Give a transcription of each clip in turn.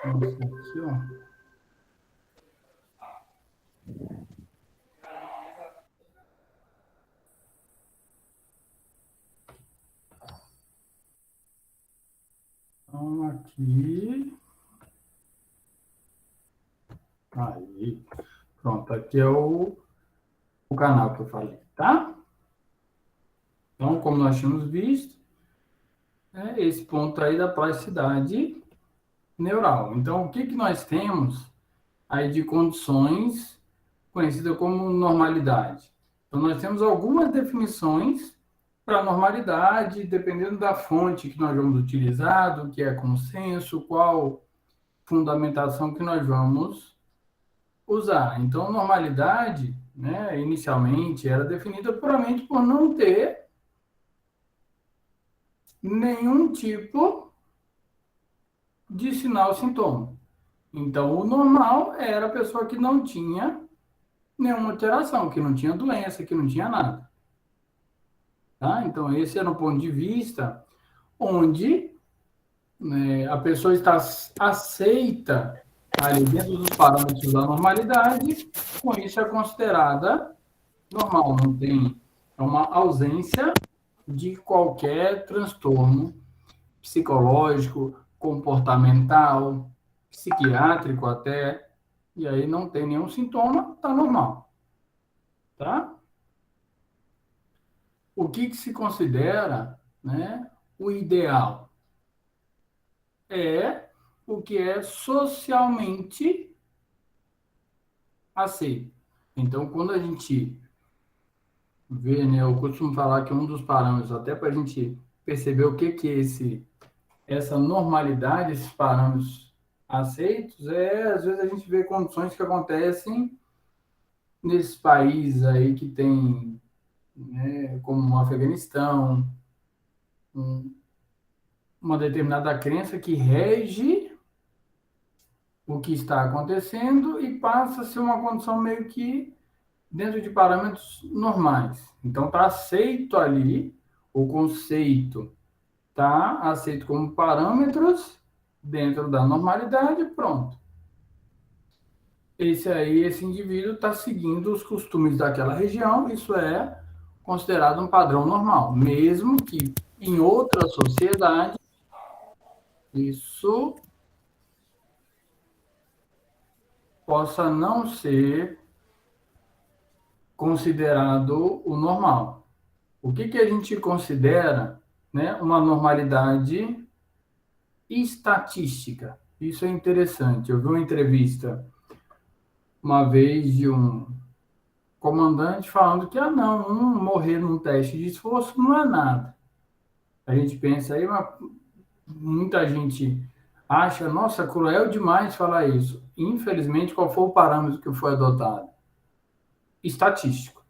Isso aqui, ó. Então, aqui. Aí. Pronto, aqui é o canal que eu falei, tá? Então, como nós tínhamos visto, é esse ponto aí da plasticidade neural. Então, o que que nós temos aí de condições conhecidas como normalidade? Então, nós temos algumas definições para normalidade, dependendo da fonte que nós vamos utilizar, do que é consenso, qual fundamentação que nós vamos usar. Então, normalidade, né, inicialmente, era definida puramente por não ter nenhum tipo de sinal-sintoma. Então, o normal era a pessoa que não tinha nenhuma alteração, que não tinha doença, que não tinha nada. Tá? Então, esse era um ponto de vista onde, né, a pessoa está aceita ali dentro dos parâmetros da normalidade, com isso é considerada normal, não tem uma ausência de qualquer transtorno psicológico, comportamental, psiquiátrico até, e aí não tem nenhum sintoma, tá normal, tá? O que se considera, né, o ideal? É o que é socialmente aceito. Então, quando a gente vê, né, eu costumo falar que um dos parâmetros, até para a gente perceber o que é essa normalidade, esses parâmetros aceitos, às vezes a gente vê condições que acontecem nesses países aí que tem, né, como o Afeganistão, uma determinada crença que rege o que está acontecendo e passa a ser uma condição meio que dentro de parâmetros normais. Então, está aceito ali o conceito, está aceito como parâmetros dentro da normalidade, pronto. Esse indivíduo está seguindo os costumes daquela região, isso é considerado um padrão normal, mesmo que em outra sociedade isso possa não ser considerado o normal. O que a gente considera, né, uma normalidade estatística? Isso é interessante. Eu vi uma entrevista uma vez de um comandante falando que, não, morrer num teste de esforço não é nada. A gente pensa aí, mas muita gente acha, nossa, cruel demais falar isso. Infelizmente, qual foi o parâmetro que foi adotado? Estatístico.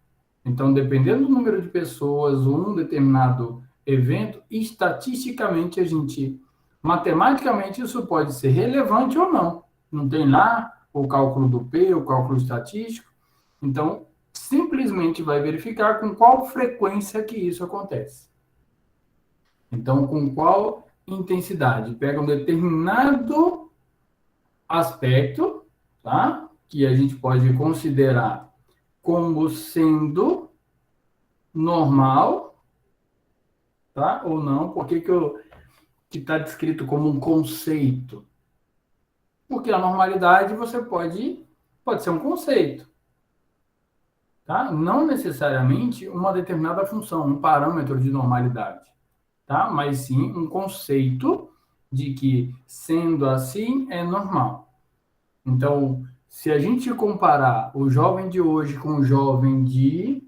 Então, dependendo do número de pessoas, um determinado evento, estatisticamente matematicamente, isso pode ser relevante ou não. Não tem lá o cálculo do P, o cálculo estatístico. Então, simplesmente vai verificar com qual frequência que isso acontece. Então, com qual intensidade? Pega um determinado aspecto, tá? Que a gente pode considerar como sendo normal, tá? Ou não? Por que está descrito como um conceito? Porque a normalidade pode ser um conceito, tá? Não necessariamente uma determinada função, um parâmetro de normalidade, tá? Mas sim um conceito de que, sendo assim, é normal. Então, se a gente comparar o jovem de hoje com o jovem de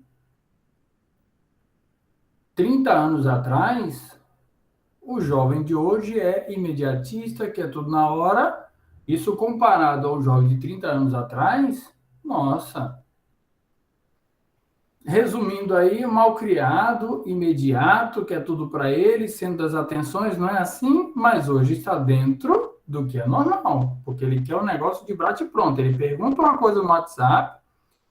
30 anos atrás, o jovem de hoje é imediatista, quer tudo na hora. Isso comparado ao jovem de 30 anos atrás, nossa. Resumindo aí, malcriado, imediato, quer tudo para ele, sendo das atenções, não é assim? Mas hoje está dentro do que é normal, porque ele quer um negócio de bate pronto. Ele pergunta uma coisa no WhatsApp,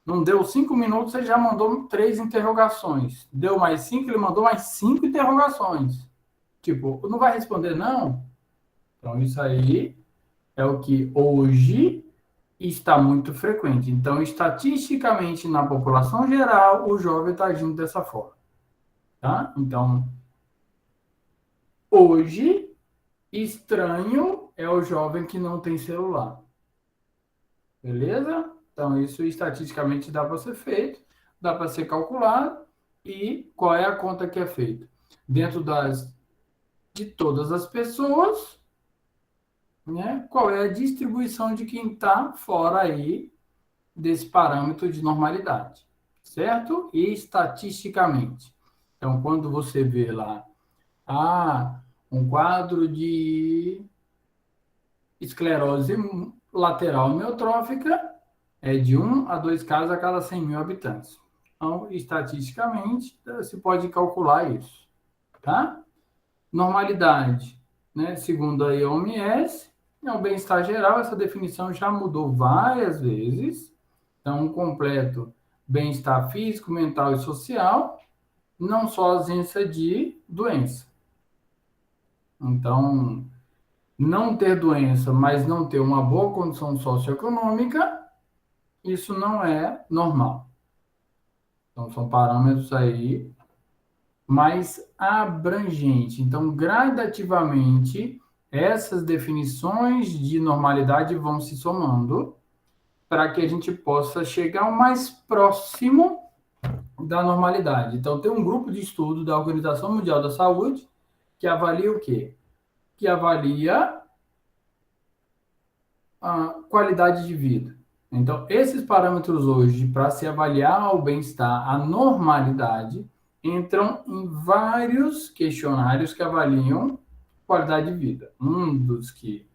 não deu 5 minutos, ele já mandou 3 interrogações. Deu mais 5, ele mandou mais 5 interrogações. Tipo, não vai responder, não? Então, isso aí é o que hoje está muito frequente. Então, estatisticamente, na população geral, o jovem está agindo dessa forma. Tá? Então, hoje, estranho é o jovem que não tem celular. Beleza? Então, isso estatisticamente dá para ser feito, dá para ser calculado. E qual é a conta que é feita? Dentro de todas as pessoas, né? Qual é a distribuição de quem está fora aí desse parâmetro de normalidade, certo? E estatisticamente. Então, quando você vê lá, um quadro de esclerose lateral amiotrófica é de 1 a 2 casos a cada 100 mil habitantes. Então, estatisticamente, se pode calcular isso, tá? Normalidade, né? Segundo a OMS, é o bem-estar geral, essa definição já mudou várias vezes. Então, um completo bem-estar físico, mental e social, não só ausência de doença. Então, não ter doença, mas não ter uma boa condição socioeconômica, isso não é normal. Então, são parâmetros aí mais abrangentes. Então, gradativamente, essas definições de normalidade vão se somando para que a gente possa chegar o mais próximo da normalidade. Então, tem um grupo de estudo da Organização Mundial da Saúde que avalia o quê? Que avalia a qualidade de vida. Então, esses parâmetros hoje, para se avaliar o bem-estar, a normalidade, entram em vários questionários que avaliam qualidade de vida. Um dos que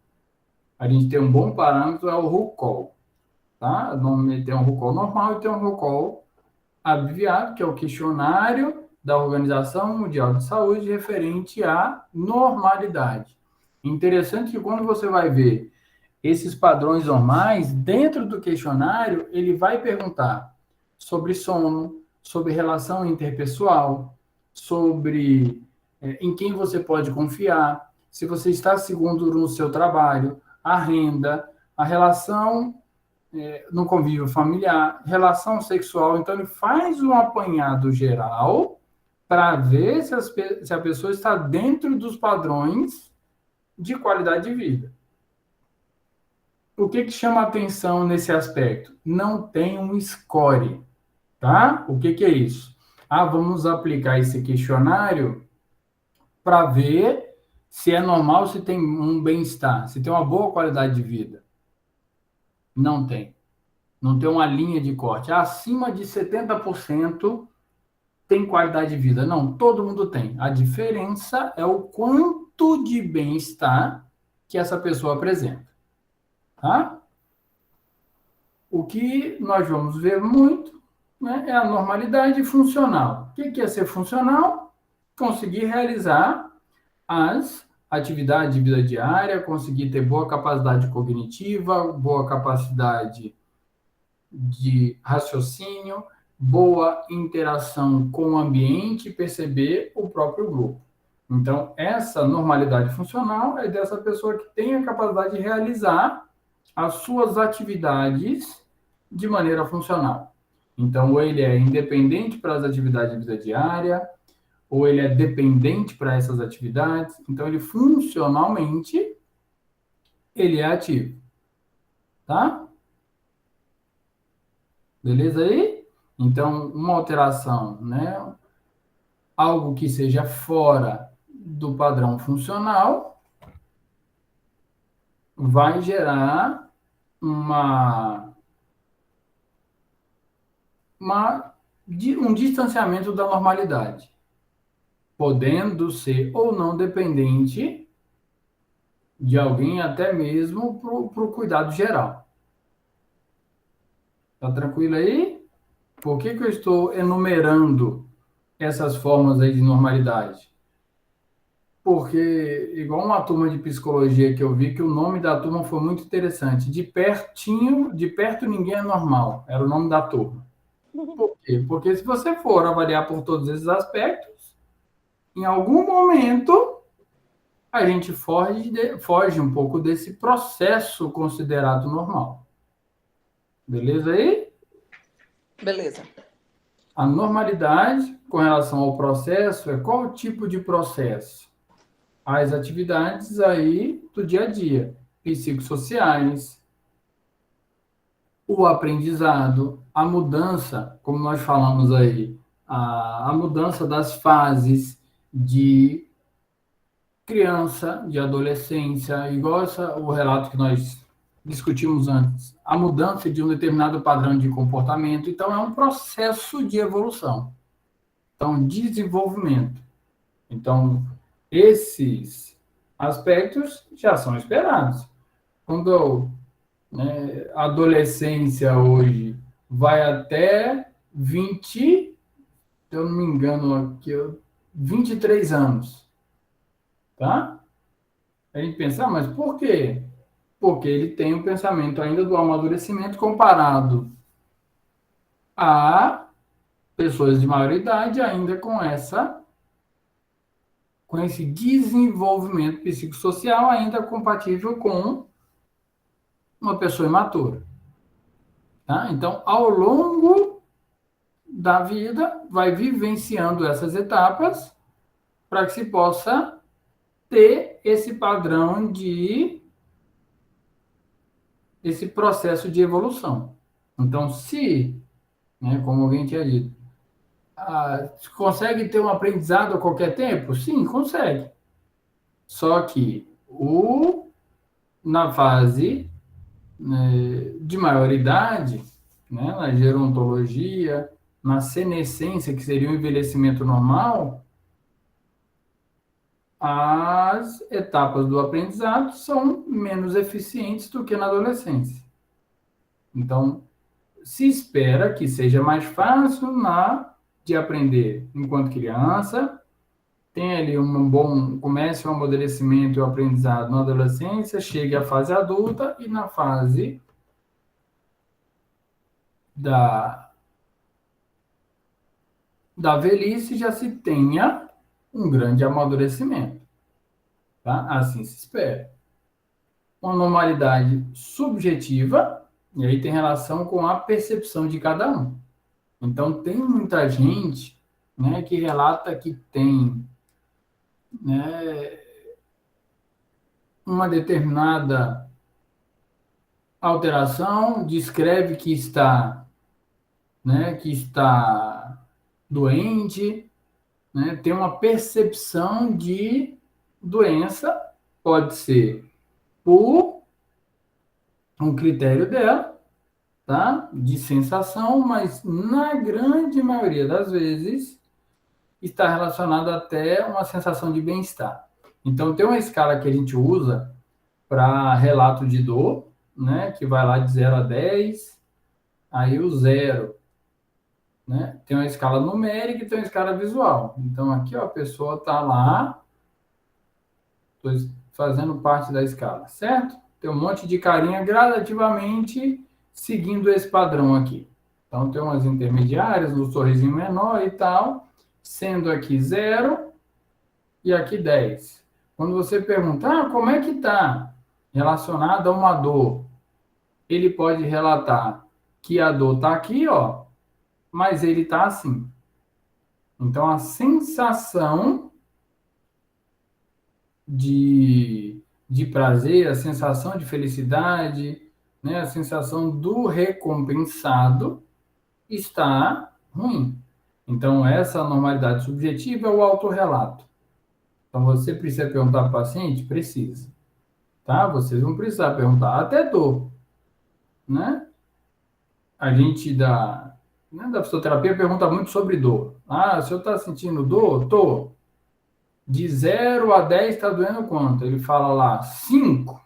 a gente tem um bom parâmetro é o RUCOL, tá? Tem um RUCOL normal e tem um RUCOL abreviado, que é o questionário da Organização Mundial de Saúde referente à normalidade. Interessante que quando você vai ver esses padrões normais, dentro do questionário, ele vai perguntar sobre sono, sobre relação interpessoal, sobre em quem você pode confiar, se você está seguro no seu trabalho, a renda, a relação no convívio familiar, relação sexual. Então, ele faz um apanhado geral para ver se a pessoa está dentro dos padrões de qualidade de vida. O que chama atenção nesse aspecto? Não tem um score, tá? O que é isso? Vamos aplicar esse questionário para ver se é normal, se tem um bem-estar, se tem uma boa qualidade de vida. Não tem. Não tem uma linha de corte. Acima de 70% tem qualidade de vida. Não, todo mundo tem. A diferença é o quanto de bem-estar que essa pessoa apresenta. Tá? O que nós vamos ver muito, né, é a normalidade funcional. O que é ser funcional? Conseguir realizar as atividades de vida diária, conseguir ter boa capacidade cognitiva, boa capacidade de raciocínio, boa interação com o ambiente e perceber o próprio grupo. Então, essa normalidade funcional é dessa pessoa que tem a capacidade de realizar as suas atividades de maneira funcional. Então, ou ele é independente para as atividades de vida diária, ou ele é dependente para essas atividades. Então, ele funcionalmente, ele é ativo. Tá? Beleza aí? Então, uma alteração, né? Algo que seja fora do padrão funcional vai gerar um distanciamento da normalidade, podendo ser ou não dependente de alguém, até mesmo para o cuidado geral. Tá tranquilo aí? Por que eu estou enumerando essas formas aí de normalidade? Porque, igual uma turma de psicologia que eu vi, que o nome da turma foi muito interessante. De perto ninguém é normal. Era o nome da turma. Por quê? Porque se você for avaliar por todos esses aspectos, em algum momento a gente foge um pouco desse processo considerado normal. Beleza aí? Beleza. A normalidade com relação ao processo é qual tipo de processo? As atividades aí do dia a dia, psicossociais, o aprendizado, a mudança, como nós falamos aí, a mudança das fases de criança, de adolescência, igual o relato que nós discutimos antes, a mudança de um determinado padrão de comportamento. Então, é um processo de evolução. Então, desenvolvimento. Então, esses aspectos já são esperados. Quando a adolescência hoje vai até 20, se eu não me engano, aqui, 23 anos, tá? A gente pensa, mas por quê? Porque ele tem um pensamento ainda do amadurecimento comparado a pessoas de maior idade ainda com esse desenvolvimento psicossocial ainda compatível com uma pessoa imatura. Tá? Então, ao longo da vida, vai vivenciando essas etapas para que se possa ter esse processo de evolução. Então, como alguém tinha dito, consegue ter um aprendizado a qualquer tempo? Sim, consegue. Só que na fase de maioridade, na gerontologia, na senescência, que seria o envelhecimento normal, as etapas do aprendizado são menos eficientes do que na adolescência. Então, se espera que seja mais fácil de aprender enquanto criança, tem ali comece o amadurecimento e o aprendizado na adolescência, chegue à fase adulta e na fase da velhice já se tenha um grande amadurecimento. Tá? Assim se espera. Uma normalidade subjetiva, e aí tem relação com a percepção de cada um. Então, tem muita gente que relata que tem uma determinada alteração, descreve que está doente, tem uma percepção de doença, pode ser por um critério dela, tá? De sensação, mas na grande maioria das vezes está relacionado até uma sensação de bem-estar. Então, tem uma escala que a gente usa para relato de dor, que vai lá de 0 a 10, aí o 0, tem uma escala numérica e tem uma escala visual. Então, aqui a pessoa está lá, estou fazendo parte da escala, certo? Tem um monte de carinha gradativamente seguindo esse padrão aqui. Então, tem umas intermediárias, no sorrisinho menor e tal, sendo aqui 0 e aqui 10. Quando você perguntar como é que está relacionado a uma dor, ele pode relatar que a dor está aqui, mas ele está assim. Então, a sensação de prazer, a sensação de felicidade, a sensação do recompensado está ruim. Então, essa normalidade subjetiva é o autorrelato. Então, você precisa perguntar para o paciente? Precisa. Tá? Vocês vão precisar perguntar. Até dor. A gente da fisioterapia pergunta muito sobre dor. O senhor está sentindo dor? Tô. De 0 a 10 está doendo quanto? Ele fala lá, 5.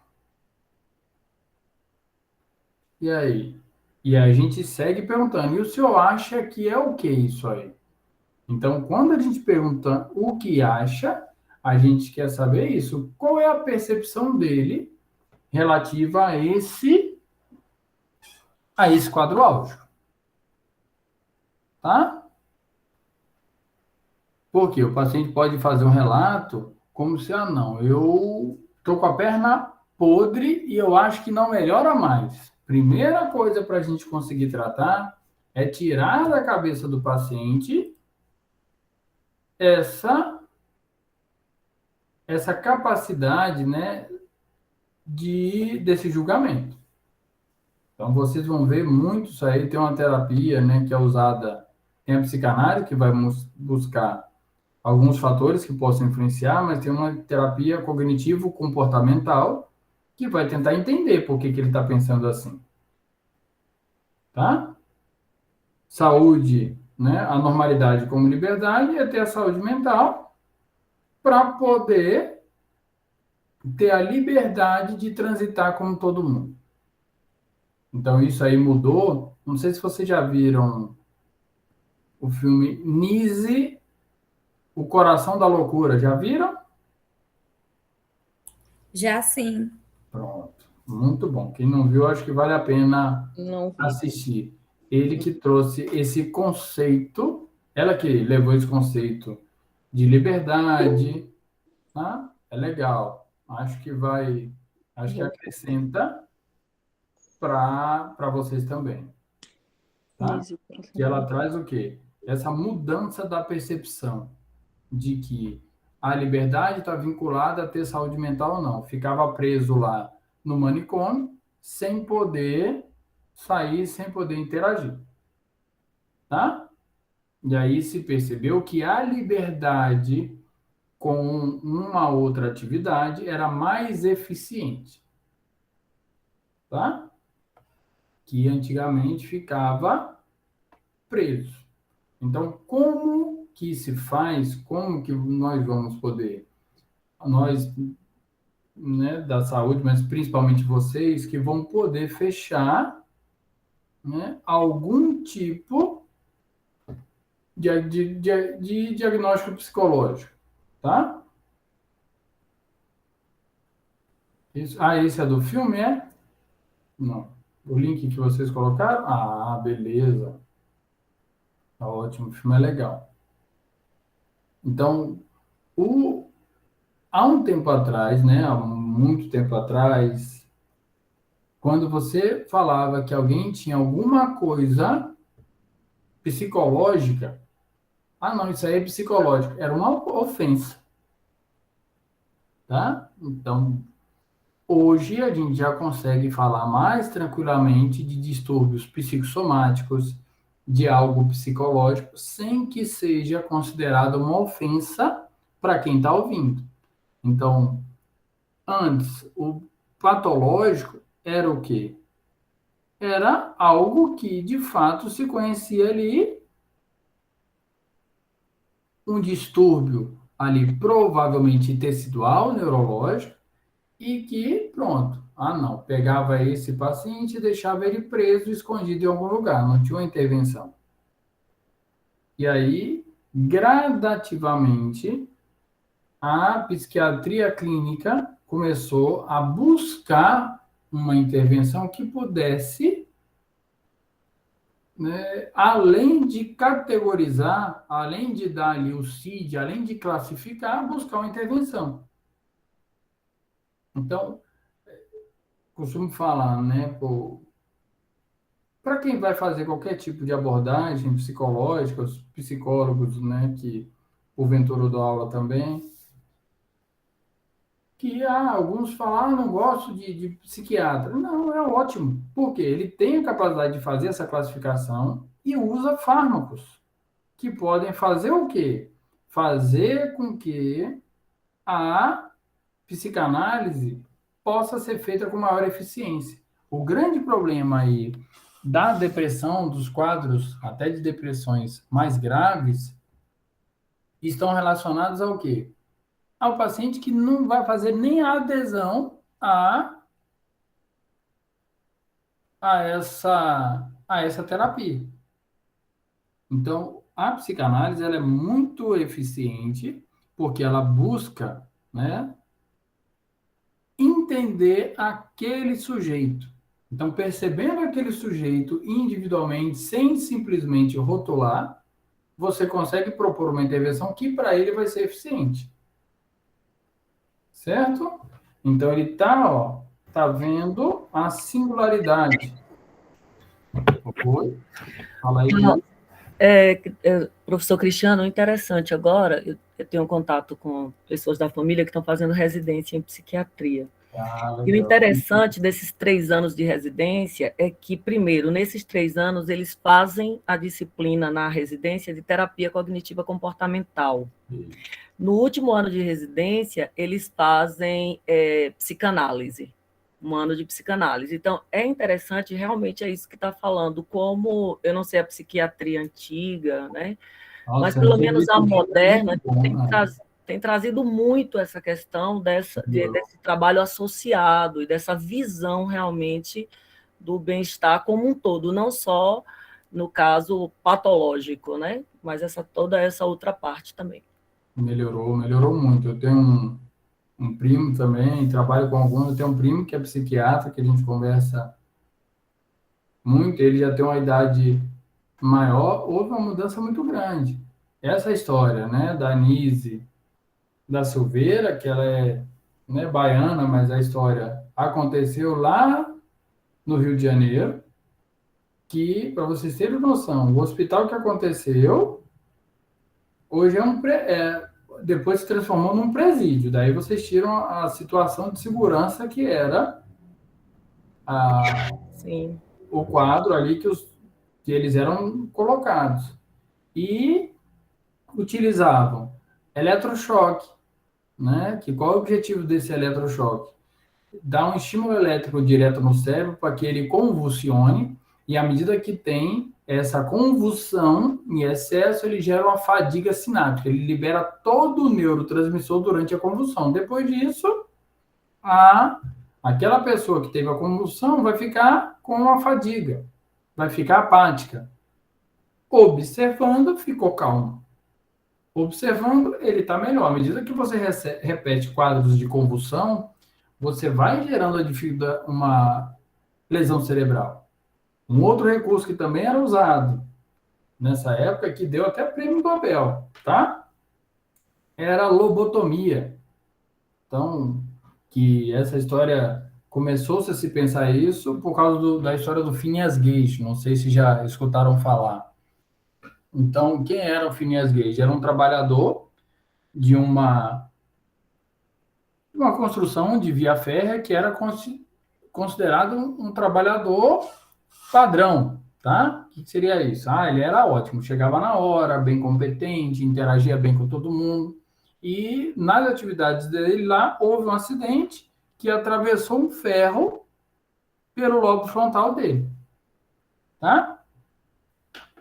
E aí? E a gente segue perguntando. E o senhor acha que é o que isso aí? Então, quando a gente pergunta o que acha, a gente quer saber isso. Qual é a percepção dele relativa a esse quadro álgico? Tá? Porque o paciente pode fazer um relato como se, não, eu tô com a perna podre e eu acho que não melhora mais. Primeira coisa para a gente conseguir tratar é tirar da cabeça do paciente essa capacidade, né, desse julgamento. Então, vocês vão ver muito isso aí. Tem uma terapia, né, que é usada, tem a psicanálise, que vai buscar alguns fatores que possam influenciar, mas tem uma terapia cognitivo-comportamental que vai tentar entender por que ele está pensando assim, tá? Saúde, né, a normalidade como liberdade e ter a saúde mental para poder ter a liberdade de transitar como todo mundo. Então, isso aí mudou. Não sei se vocês já viram o filme Nise, O Coração da Loucura. Já viram? Já sim. Pronto. Muito bom. Quem não viu, acho que vale a pena Não vi. assistir. Ele que trouxe esse conceito, ela que levou esse conceito de liberdade, tá? É legal. Acho que acrescenta para vocês também, tá? Nise, Que ela traz o quê? Essa mudança da percepção de que a liberdade está vinculada a ter saúde mental ou não. Ficava preso lá no manicômio, sem poder sair, sem poder interagir, tá? E aí se percebeu que a liberdade com uma outra atividade era mais eficiente, tá? Que antigamente ficava preso. Então, como que se faz? Como que nós vamos poder? Nós, né, da saúde, mas principalmente vocês, que vão poder fechar, né, algum tipo de diagnóstico psicológico, tá? Esse é do filme, é? Não. O link que vocês colocaram? Ah, beleza. Tá ótimo, o filme é legal. Então, há um tempo atrás, né, há muito tempo atrás, quando você falava que alguém tinha alguma coisa psicológica, não, isso aí é psicológico, era uma ofensa, tá? Então, hoje a gente já consegue falar mais tranquilamente de distúrbios psicossomáticos, de algo psicológico, sem que seja considerado uma ofensa para quem está ouvindo. Então, antes, o patológico era o quê? Era algo que, de fato, se conhecia ali, um distúrbio ali, provavelmente tecidual, neurológico, e que, pronto, não, pegava esse paciente e deixava ele preso, escondido em algum lugar, não tinha uma intervenção. E aí, gradativamente, a psiquiatria clínica começou a buscar uma intervenção que pudesse, né, além de categorizar, além de dar ali o CID, além de classificar, buscar uma intervenção. Então, costumo falar, né, para quem vai fazer qualquer tipo de abordagem psicológica, os psicólogos, né, que porventura eu dou aula também, que alguns falam, não gosto de psiquiatra. Não, é ótimo, porque ele tem a capacidade de fazer essa classificação e usa fármacos que podem fazer o quê? Fazer com que a psicanálise possa ser feita com maior eficiência. O grande problema aí da depressão, dos quadros até de depressões mais graves, estão relacionados ao quê? Ao paciente que não vai fazer nem a adesão a essa terapia. Então, a psicanálise ela é muito eficiente porque ela busca, né, entender aquele sujeito. Então, percebendo aquele sujeito individualmente, sem simplesmente rotular, você consegue propor uma intervenção que para ele vai ser eficiente. certo? Então, ele tá vendo a singularidade. Oi? Fala aí, Luiz. Professor Cristiano, interessante. Agora, eu tenho contato com pessoas da família que estão fazendo residência em psiquiatria. E o Legal. interessante desses 3 anos de residência é que, primeiro, nesses 3 anos, eles fazem a disciplina na residência de terapia cognitiva comportamental. No último ano de residência, eles fazem psicanálise, um ano de psicanálise. Então, é interessante, realmente é isso que está falando, como, eu não sei a psiquiatria antiga, né? Nossa, Mas pelo menos a moderna bom, tem trazido muito essa questão desse trabalho associado e dessa visão realmente do bem-estar como um todo, não só no caso patológico, né? Mas toda essa outra parte também. Melhorou muito. Eu tenho um primo também, trabalho com alguns, eu tenho um primo que é psiquiatra, que a gente conversa muito, ele já tem uma idade maior, houve uma mudança muito grande. Essa história, né, da Anise da Silveira, que ela é, né, baiana, mas a história aconteceu lá no Rio de Janeiro, que, para vocês terem noção, o hospital que aconteceu, hoje depois se transformou num presídio. Daí vocês tiram a situação de segurança que era Sim. o quadro ali que eles eram colocados. E utilizavam eletrochoque, né? Que qual é o objetivo desse eletrochoque? Dar um estímulo elétrico direto no cérebro para que ele convulsione, e à medida que tem essa convulsão em excesso, ele gera uma fadiga sináptica, ele libera todo o neurotransmissor durante a convulsão. Depois disso, aquela pessoa que teve a convulsão vai ficar com uma fadiga, vai ficar apática. Observando, ficou calmo. Observando, ele está melhor. À medida que você repete quadros de convulsão, você vai gerando uma lesão cerebral. Um outro recurso que também era usado nessa época, que deu até prêmio Nobel, tá? Era a lobotomia. Então, que essa história começou-se a se pensar isso por causa da história do Phineas Gage. Não sei se já escutaram falar. Então, quem era o Phineas Gage? Era um trabalhador de uma construção de via férrea que era considerado um trabalhador padrão, tá? O que seria isso? Ele era ótimo, chegava na hora, bem competente, interagia bem com todo mundo. E nas atividades dele lá, houve um acidente que atravessou um ferro pelo lobo frontal dele, tá?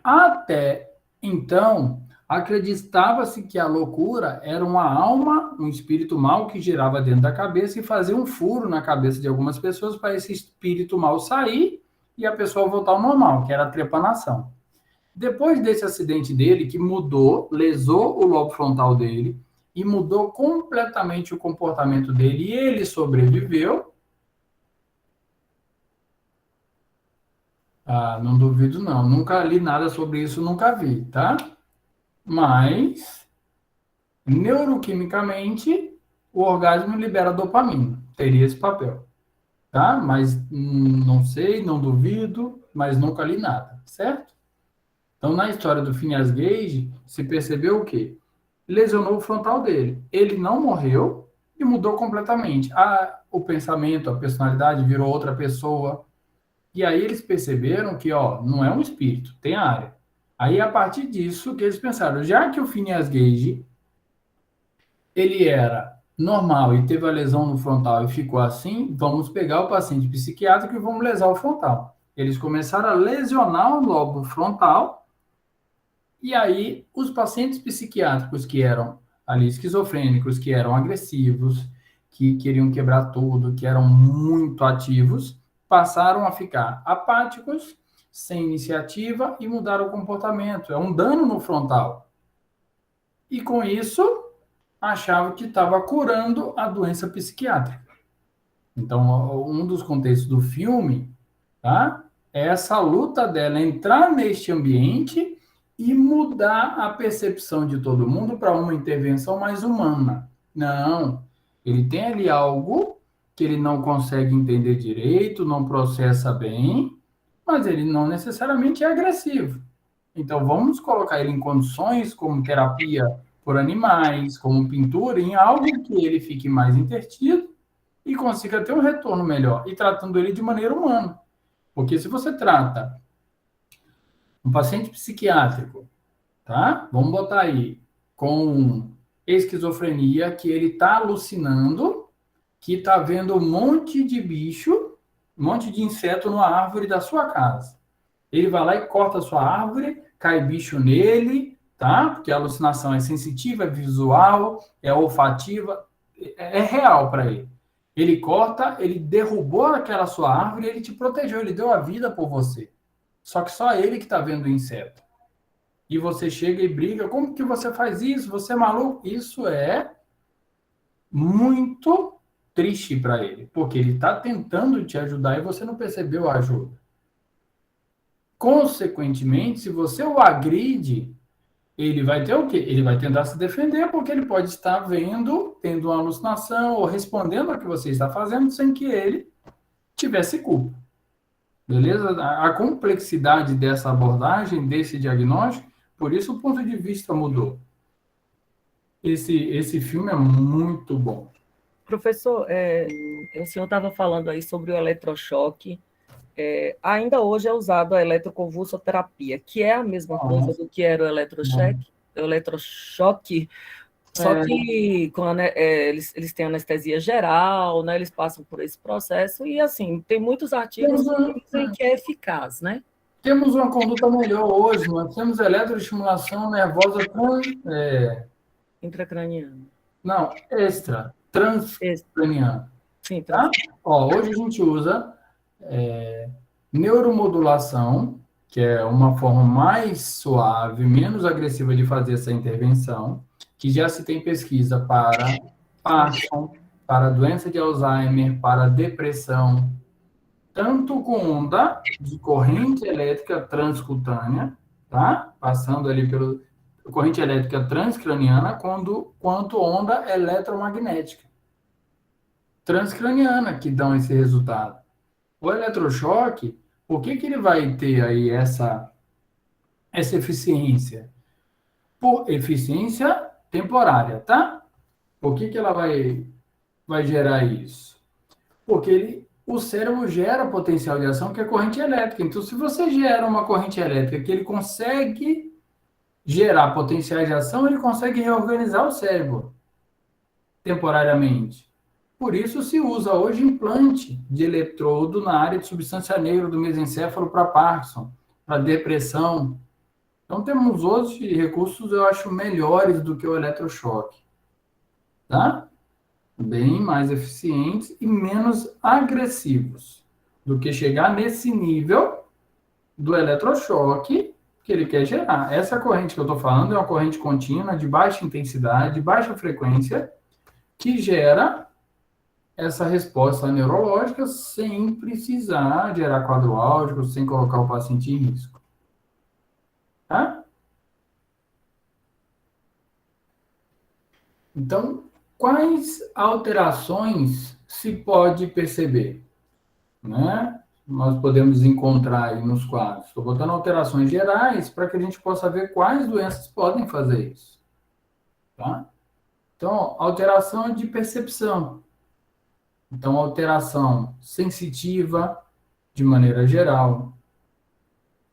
Até então, acreditava-se que a loucura era uma alma, um espírito mau que girava dentro da cabeça e fazia um furo na cabeça de algumas pessoas para esse espírito mau sair e a pessoa voltar ao normal, que era a trepanação. Depois desse acidente dele, que lesou o lobo frontal dele e mudou completamente o comportamento dele, e ele sobreviveu. Não duvido, não. Nunca li nada sobre isso, nunca vi, tá? Mas, neuroquimicamente, o orgasmo libera dopamina. Teria esse papel, tá? Mas não sei, não duvido, mas nunca li nada, certo? Então, na história do Phineas Gage, se percebeu o quê? Lesionou o frontal dele. Ele não morreu e mudou completamente. O pensamento, a personalidade virou outra pessoa. E aí eles perceberam que, não é um espírito, tem área. Aí, a partir disso, que eles pensaram, já que o Phineas Gage, ele era normal e teve a lesão no frontal e ficou assim, vamos pegar o paciente psiquiátrico e vamos lesar o frontal. Eles começaram a lesionar o lobo frontal, e aí os pacientes psiquiátricos que eram ali esquizofrênicos, que eram agressivos, que queriam quebrar tudo, que eram muito ativos, passaram a ficar apáticos, sem iniciativa e mudaram o comportamento. É um dano no frontal. E com isso, achavam que estava curando a doença psiquiátrica. Então, um dos contextos do filme, tá? É essa luta dela entrar neste ambiente e mudar a percepção de todo mundo para uma intervenção mais humana. Não, Ele tem ali algo que ele não consegue entender direito, não processa bem, mas ele não necessariamente é agressivo. Então, vamos colocar ele em condições como terapia por animais, como pintura, em algo que ele fique mais entretido e consiga ter um retorno melhor, e tratando ele de maneira humana. Porque se você trata um paciente psiquiátrico, tá? Vamos botar aí, com esquizofrenia, que ele está alucinando, que está vendo um monte de bicho, um monte de inseto na árvore da sua casa. Ele vai lá e corta a sua árvore, cai bicho nele, tá? Porque a alucinação é sensitiva, é visual, é olfativa, é real para ele. Ele corta, ele derrubou aquela sua árvore, ele te protegeu, ele deu a vida por você. Só que só ele que está vendo o inseto. E você chega e briga, como que você faz isso? Você é maluco? Isso é muito triste para ele, porque ele está tentando te ajudar e você não percebeu a ajuda. Consequentemente, se você o agride, ele vai ter o quê? Ele vai tentar se defender, porque ele pode estar vendo, tendo uma alucinação, ou respondendo ao que você está fazendo, sem que ele tivesse culpa. Beleza? A complexidade dessa abordagem, desse diagnóstico, por isso o ponto de vista mudou. Esse filme é muito bom. Professor, o senhor estava falando aí sobre o eletrochoque. Ainda hoje é usado a eletroconvulsoterapia, que é a mesma coisa do que era o eletrochoque, só que eles têm anestesia geral, né? Eles passam por esse processo e, assim, tem muitos artigos que dizem que é eficaz, né? Temos uma conduta melhor hoje, nós temos eletroestimulação nervosa intracraniana. Não, transcraniana. Sim, tá? Hoje a gente usa neuromodulação, que é uma forma mais suave, menos agressiva de fazer essa intervenção, que já se tem pesquisa para Parkinson, para doença de Alzheimer, para depressão, tanto com onda de corrente elétrica transcutânea, tá? Passando ali pelo corrente elétrica transcraniana, quanto onda eletromagnética transcraniana, que dão esse resultado. O eletrochoque, por que ele vai ter aí essa eficiência? Por eficiência temporária, tá? Por que ela vai gerar isso? Porque o cérebro gera potencial de ação, que é corrente elétrica. Então, se você gera uma corrente elétrica que ele consegue gerar potenciais de ação, ele consegue reorganizar o cérebro temporariamente. Por isso se usa hoje implante de eletrodo na área de substância negra do mesencéfalo para Parkinson, para depressão. Então, temos outros recursos, eu acho, melhores do que o eletrochoque. Tá? Bem mais eficientes e menos agressivos do que chegar nesse nível do eletrochoque que ele quer gerar. Essa corrente que eu estou falando é uma corrente contínua, de baixa intensidade, de baixa frequência, que gera essa resposta neurológica sem precisar gerar quadro álgico, sem colocar o paciente em risco. Tá? Então, quais alterações se pode perceber? Né? Nós podemos encontrar aí nos quadros. Estou botando alterações gerais para que a gente possa ver quais doenças podem fazer isso. Tá? Então, alteração de percepção. Então, alteração sensitiva, de maneira geral.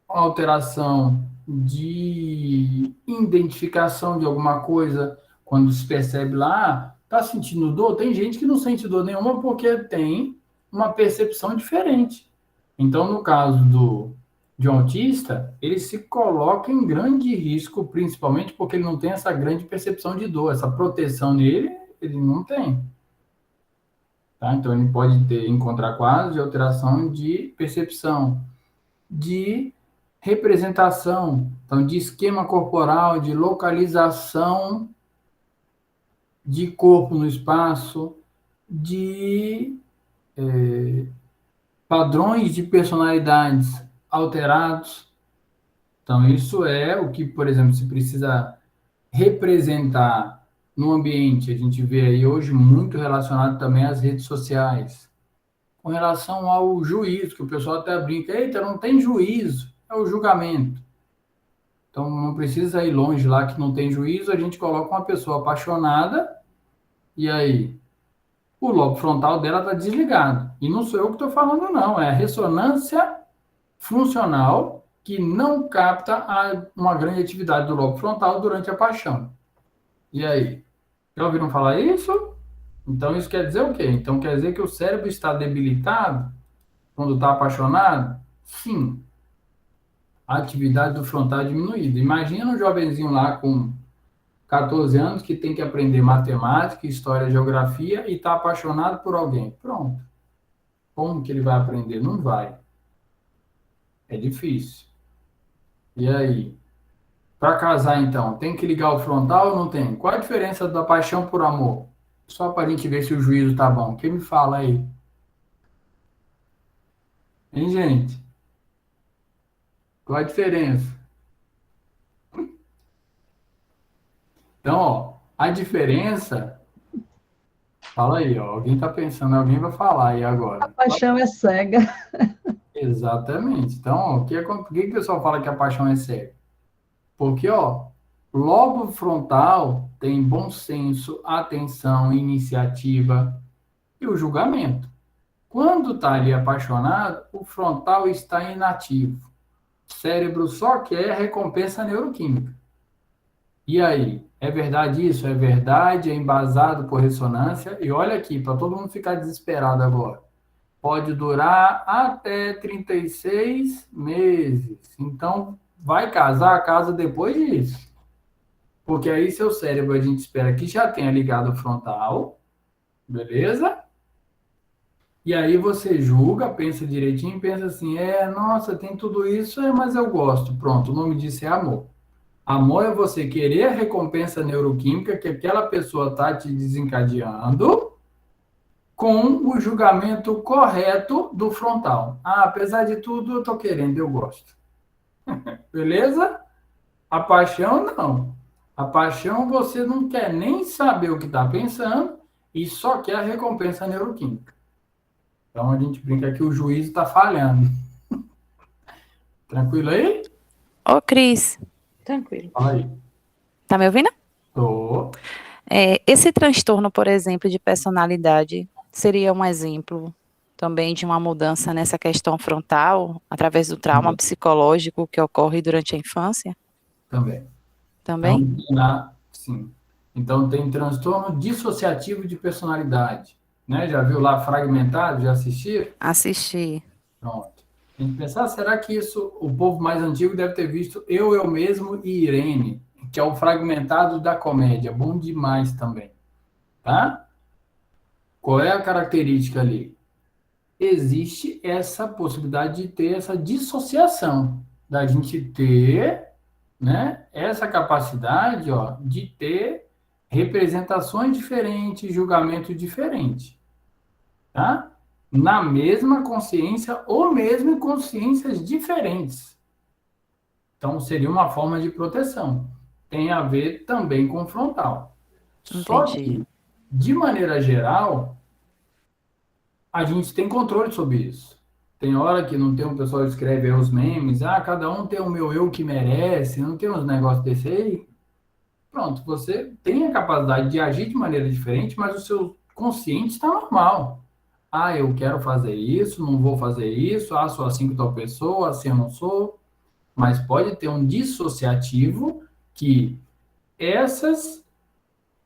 Alteração de identificação de alguma coisa, quando se percebe lá, está sentindo dor? Tem gente que não sente dor nenhuma porque tem uma percepção diferente. Então, no caso de um autista, ele se coloca em grande risco, principalmente porque ele não tem essa grande percepção de dor, essa proteção nele, ele não tem. Tá? Então, ele pode encontrar quadros de alteração de percepção, de representação, então, de esquema corporal, de localização de corpo no espaço, de padrões de personalidades alterados. Então, isso é o que, por exemplo, se precisa representar no ambiente, a gente vê aí hoje muito relacionado também às redes sociais, com relação ao juízo, que o pessoal até brinca, eita, não tem juízo, é o julgamento. Então, não precisa ir longe lá que não tem juízo, a gente coloca uma pessoa apaixonada, e aí, o lobo frontal dela está desligado. E não sou eu que estou falando, não, é a ressonância funcional que não capta uma grande atividade do lobo frontal durante a paixão. E aí? Já ouviram falar isso? Então, isso quer dizer o quê? Então, quer dizer que o cérebro está debilitado quando está apaixonado? Sim. A atividade do frontal é diminuída. Imagina um jovenzinho lá com 14 anos que tem que aprender matemática, história, geografia e está apaixonado por alguém. Pronto. Como que ele vai aprender? Não vai. É difícil. E aí? Para casar, então, tem que ligar o frontal ou não tem? Qual a diferença da paixão por amor? Só para a gente ver se o juízo tá bom. Quem me fala aí? Hein, gente? Qual a diferença? Então, ó, a diferença. Fala aí, ó. Alguém tá pensando, alguém vai falar aí A agora. paixão é cega. Exatamente. Então, ó, por que que o pessoal fala que a paixão é cega? Porque, ó, lobo frontal tem bom senso, atenção, iniciativa e o julgamento. Quando está ali apaixonado, o frontal está inativo. O cérebro só quer recompensa neuroquímica. E aí, é verdade isso? É verdade? É embasado por ressonância? E olha aqui, para todo mundo ficar desesperado agora. Pode durar até 36 meses. Então, vai casar, casa depois disso. Porque aí seu cérebro, a gente espera que já tenha ligado o frontal, beleza? E aí você julga, pensa direitinho, pensa assim, nossa, tem tudo isso, mas eu gosto. Pronto, o nome disso é amor. Amor é você querer a recompensa neuroquímica que aquela pessoa está te desencadeando com o julgamento correto do frontal. Ah, apesar de tudo, eu estou querendo, eu gosto. Beleza? A paixão, não. A paixão, você não quer nem saber o que está pensando e só quer a recompensa neuroquímica. Então, a gente brinca que o juízo está falhando. Tranquilo aí? Ô, Cris, Tranquilo. Fala aí. tá me ouvindo? Tô. Esse transtorno, por exemplo, de personalidade, seria um exemplo também de uma mudança nessa questão frontal, através do trauma psicológico que ocorre durante a infância? Também. Também? Então, sim. Então, tem transtorno dissociativo de personalidade. Né? Já viu lá Fragmentado? Já assistiu? Assisti. Pronto. A gente pensar, será que isso, o povo mais antigo deve ter visto Eu Mesmo e Irene, que é o Fragmentado da comédia. Bom demais também. Tá? Qual é a característica ali? Existe essa possibilidade de ter essa dissociação, da gente ter, né, essa capacidade, ó, de ter representações diferentes, julgamento diferente, tá? Na mesma consciência ou mesmo em consciências diferentes. Então, seria uma forma de proteção. Tem a ver também com o frontal. Só Entendi. que, de maneira geral, a gente tem controle sobre isso. Tem hora que não tem um pessoal que escreve aí os memes, cada um tem o meu eu que merece, não tem uns negócios desse aí. Pronto, você tem a capacidade de agir de maneira diferente, mas o seu consciente está normal. Eu quero fazer isso, não vou fazer isso, sou assim com tal pessoa, assim eu não sou. Mas pode ter um dissociativo que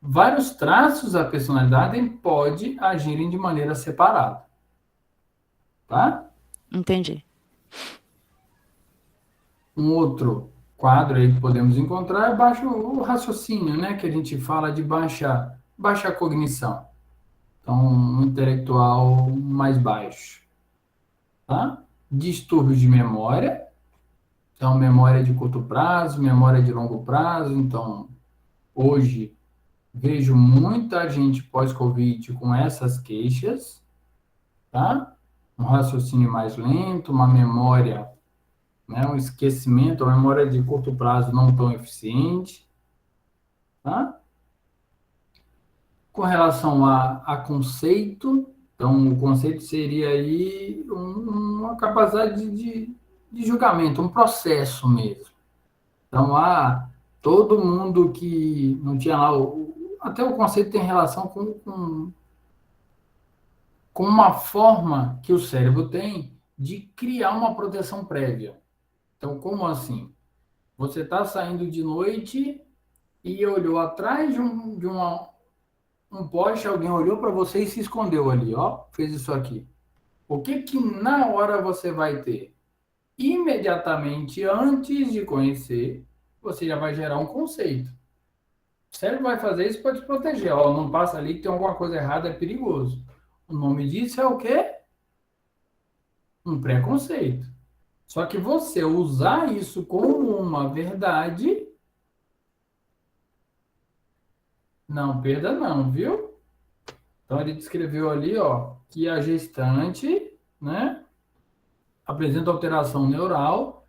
vários traços da personalidade pode agirem de maneira separada. Tá? Entendi. Um outro quadro aí que podemos encontrar é o raciocínio, né? Que a gente fala de baixa cognição. Então, um intelectual mais baixo. Tá? Distúrbios de memória. Então, memória de curto prazo, memória de longo prazo. Então, hoje, vejo muita gente pós-Covid com essas queixas, tá? Um raciocínio mais lento, uma memória, né? Um esquecimento, uma memória de curto prazo não tão eficiente, tá? Com relação a conceito, então, o conceito seria aí uma capacidade de julgamento, um processo mesmo. Então, todo mundo que não tinha lá, até o conceito tem relação com uma forma que o cérebro tem de criar uma proteção prévia. Então, como assim? Você está saindo de noite e olhou atrás um poste, alguém olhou para você e se escondeu ali, ó, fez isso aqui. O que que na hora você vai ter? Imediatamente antes de conhecer, você já vai gerar um conceito. O cérebro vai fazer isso para te proteger. Ó, não passa ali que tem alguma coisa errada, é perigoso. O nome disso é o quê? Um preconceito. Só que você usar isso como uma verdade, não perda não, viu? Então ele descreveu ali, ó, que a gestante, né, apresenta alteração neural,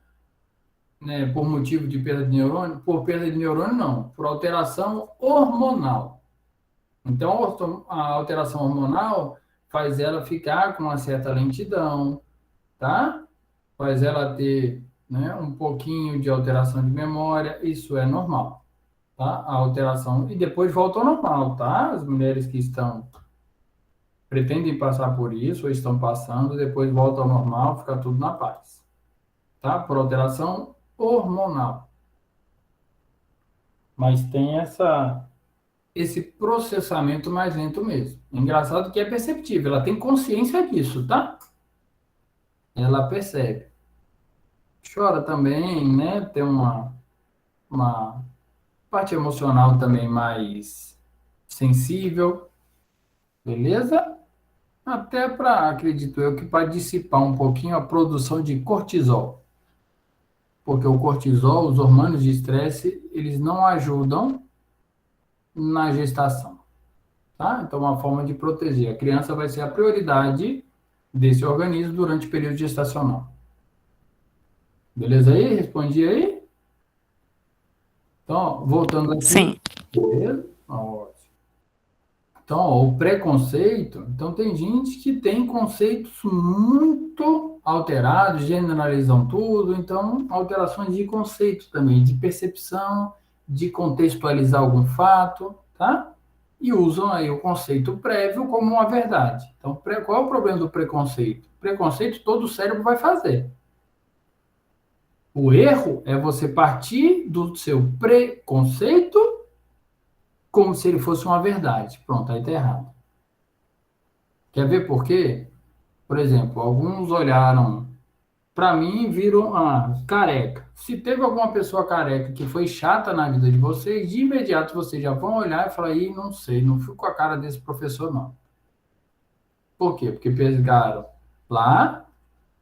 né, por motivo de perda de neurônio, por perda de neurônio não, por alteração hormonal. Então a alteração hormonal faz ela ficar com uma certa lentidão, tá? Faz ela ter, né, um pouquinho de alteração de memória, isso é normal, tá? A alteração, e depois volta ao normal, tá? As mulheres que pretendem passar por isso, ou estão passando, depois volta ao normal, fica tudo na paz, tá? Por alteração hormonal. Mas tem esse processamento mais lento mesmo. Engraçado que é perceptível, ela tem consciência disso, tá? Ela percebe. Chora também, né? Tem uma parte emocional também mais sensível, beleza? Até para, acredito eu, que para dissipar um pouquinho a produção de cortisol. Porque o cortisol, os hormônios de estresse, eles não ajudam na gestação, tá? Então, uma forma de proteger. A criança vai ser a prioridade desse organismo durante o período gestacional. Beleza aí? Respondi aí? Então, voltando aqui. Sim. Beleza? Ótimo. Então, ó, o preconceito, então tem gente que tem conceitos muito alterados, generalizam tudo, então alterações de conceito também, de percepção, de contextualizar algum fato, tá? E usam aí o conceito prévio como uma verdade. Então, qual é o problema do preconceito? Preconceito todo o cérebro vai fazer. O erro é você partir do seu preconceito como se ele fosse uma verdade. Pronto, aí tá errado. Quer ver por quê? Por exemplo, alguns olharam para mim e viram careca. Se teve alguma pessoa careca que foi chata na vida de vocês, de imediato vocês já vão olhar e falar, ih, não sei, não fui com a cara desse professor, não. Por quê? Porque pegaram lá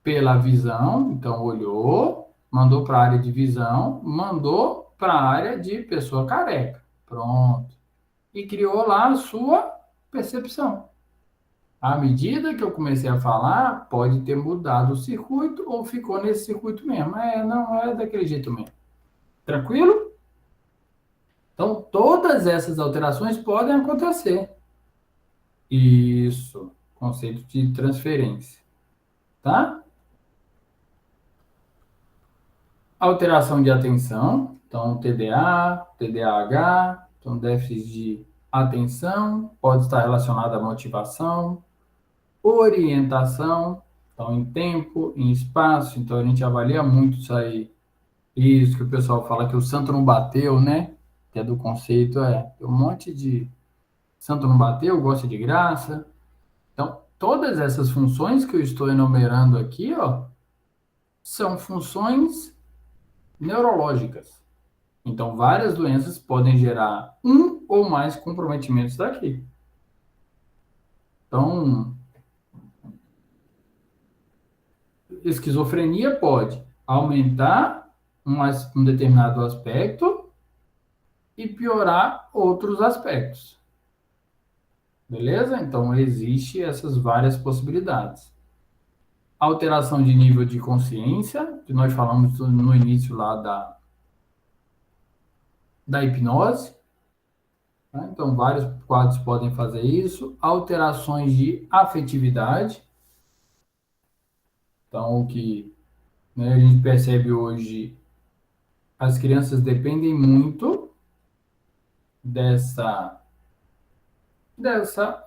pela visão, então olhou, mandou para a área de visão, mandou para a área de pessoa careca. Pronto. E criou lá a sua percepção. À medida que eu comecei a falar, pode ter mudado o circuito ou ficou nesse circuito mesmo. Não é daquele jeito mesmo. Tranquilo? Então, todas essas alterações podem acontecer. Isso, conceito de transferência. Tá? Alteração de atenção, então TDA, TDAH, então déficit de atenção, pode estar relacionado à motivação, orientação, então em tempo, em espaço, então a gente avalia muito isso aí. Isso que o pessoal fala que o santo não bateu, né? Que é do conceito, tem um monte de santo não bateu, gosta de graça. Então, todas essas funções que eu estou enumerando aqui, ó, são funções neurológicas. Então, várias doenças podem gerar um ou mais comprometimentos daqui. Então, esquizofrenia pode aumentar um determinado aspecto e piorar outros aspectos. Beleza? Então, existem essas várias possibilidades. Alteração de nível de consciência, que nós falamos no início lá da hipnose. Tá? Então, vários quadros podem fazer isso. Alterações de afetividade. Então, o que, né, a gente percebe hoje, as crianças dependem muito dessa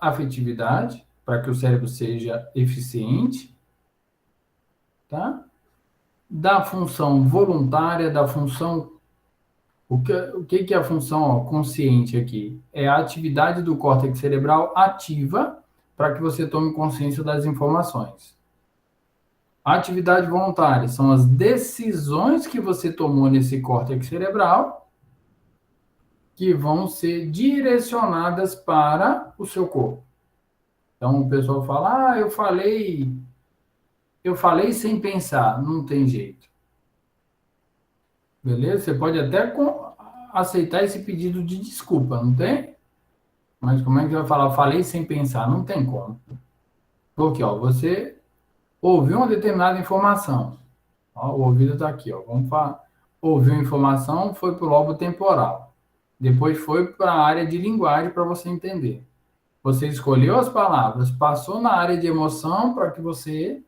afetividade para que o cérebro seja eficiente, tá? Da função voluntária, da função... O que é a função, ó, consciente aqui? É a atividade do córtex cerebral ativa para que você tome consciência das informações. A atividade voluntária são as decisões que você tomou nesse córtex cerebral que vão ser direcionadas para o seu corpo. Então, o pessoal fala, eu falei sem pensar. Não tem jeito. Beleza? Você pode até aceitar esse pedido de desculpa, não tem? Mas como é que vai falar, falei sem pensar? Não tem como. Porque, ó, você ouviu uma determinada informação. Ó, o ouvido está aqui, ó. Vamos falar. Ouviu a informação, foi para o lobo temporal. Depois foi para a área de linguagem para você entender. Você escolheu as palavras, passou na área de emoção para que você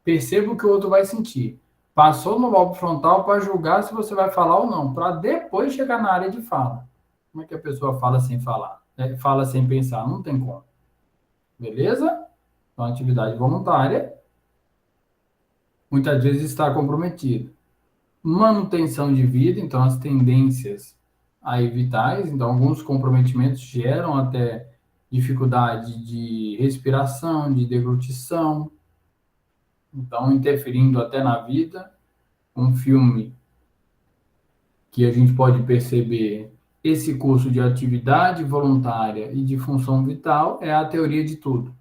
perceba o que o outro vai sentir. Passou no lobo frontal para julgar se você vai falar ou não, para depois chegar na área de fala. Como é que a pessoa fala sem falar? Fala sem pensar? Não tem como. Beleza? Então, atividade voluntária muitas vezes está comprometida. Manutenção de vida, então as tendências aí vitais, então alguns comprometimentos geram até dificuldade de respiração, de deglutição, então interferindo até na vida. Um filme que a gente pode perceber esse curso de atividade voluntária e de função vital é a teoria de tudo.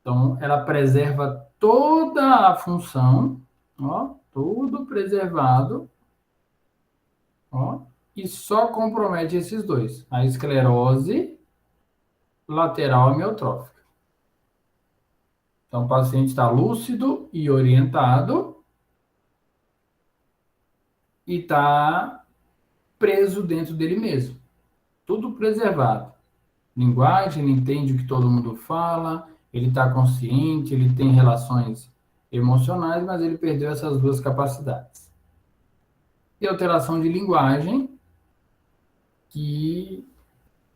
Então, ela preserva toda a função, ó, tudo preservado, ó, e só compromete esses dois, a esclerose lateral amiotrófica. Então, o paciente está lúcido e orientado e está preso dentro dele mesmo. Tudo preservado. Linguagem, ele entende o que todo mundo fala, ele está consciente, ele tem relações emocionais, mas ele perdeu essas duas capacidades. E alteração de linguagem, que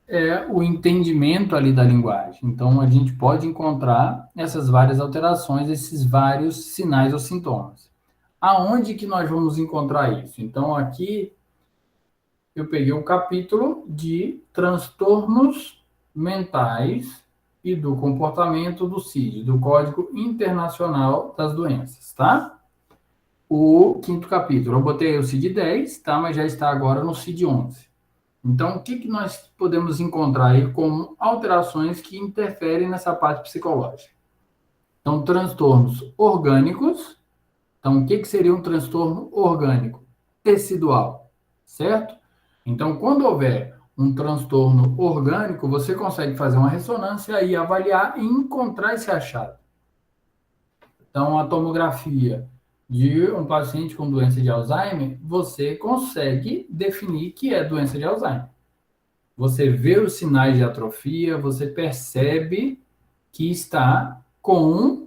é o entendimento ali da linguagem. Então, a gente pode encontrar essas várias alterações, esses vários sinais ou sintomas. Aonde que nós vamos encontrar isso? Então, aqui eu peguei um capítulo de transtornos mentais e do comportamento do CID, do Código Internacional das Doenças, tá? O quinto capítulo, eu botei o CID-10, tá? Mas já está agora no CID-11. Então, o que nós podemos encontrar aí como alterações que interferem nessa parte psicológica? Então, transtornos orgânicos. Então, o que seria um transtorno orgânico? Tecidual, certo? Então, quando houver um transtorno orgânico, você consegue fazer uma ressonância e avaliar e encontrar esse achado. Então, a tomografia de um paciente com doença de Alzheimer, você consegue definir que é doença de Alzheimer. Você vê os sinais de atrofia, você percebe que está com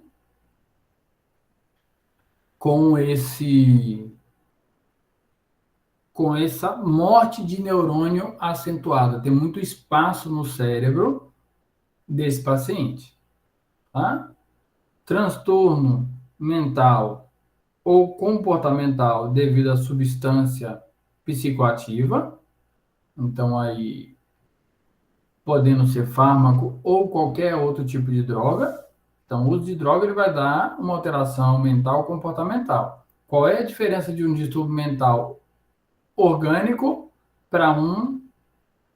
essa morte de neurônio acentuada. Tem muito espaço no cérebro desse paciente. Tá? Transtorno mental ou comportamental devido à substância psicoativa. Então, aí, podendo ser fármaco ou qualquer outro tipo de droga. Então, o uso de droga ele vai dar uma alteração mental comportamental. Qual é a diferença de um distúrbio mental orgânico para um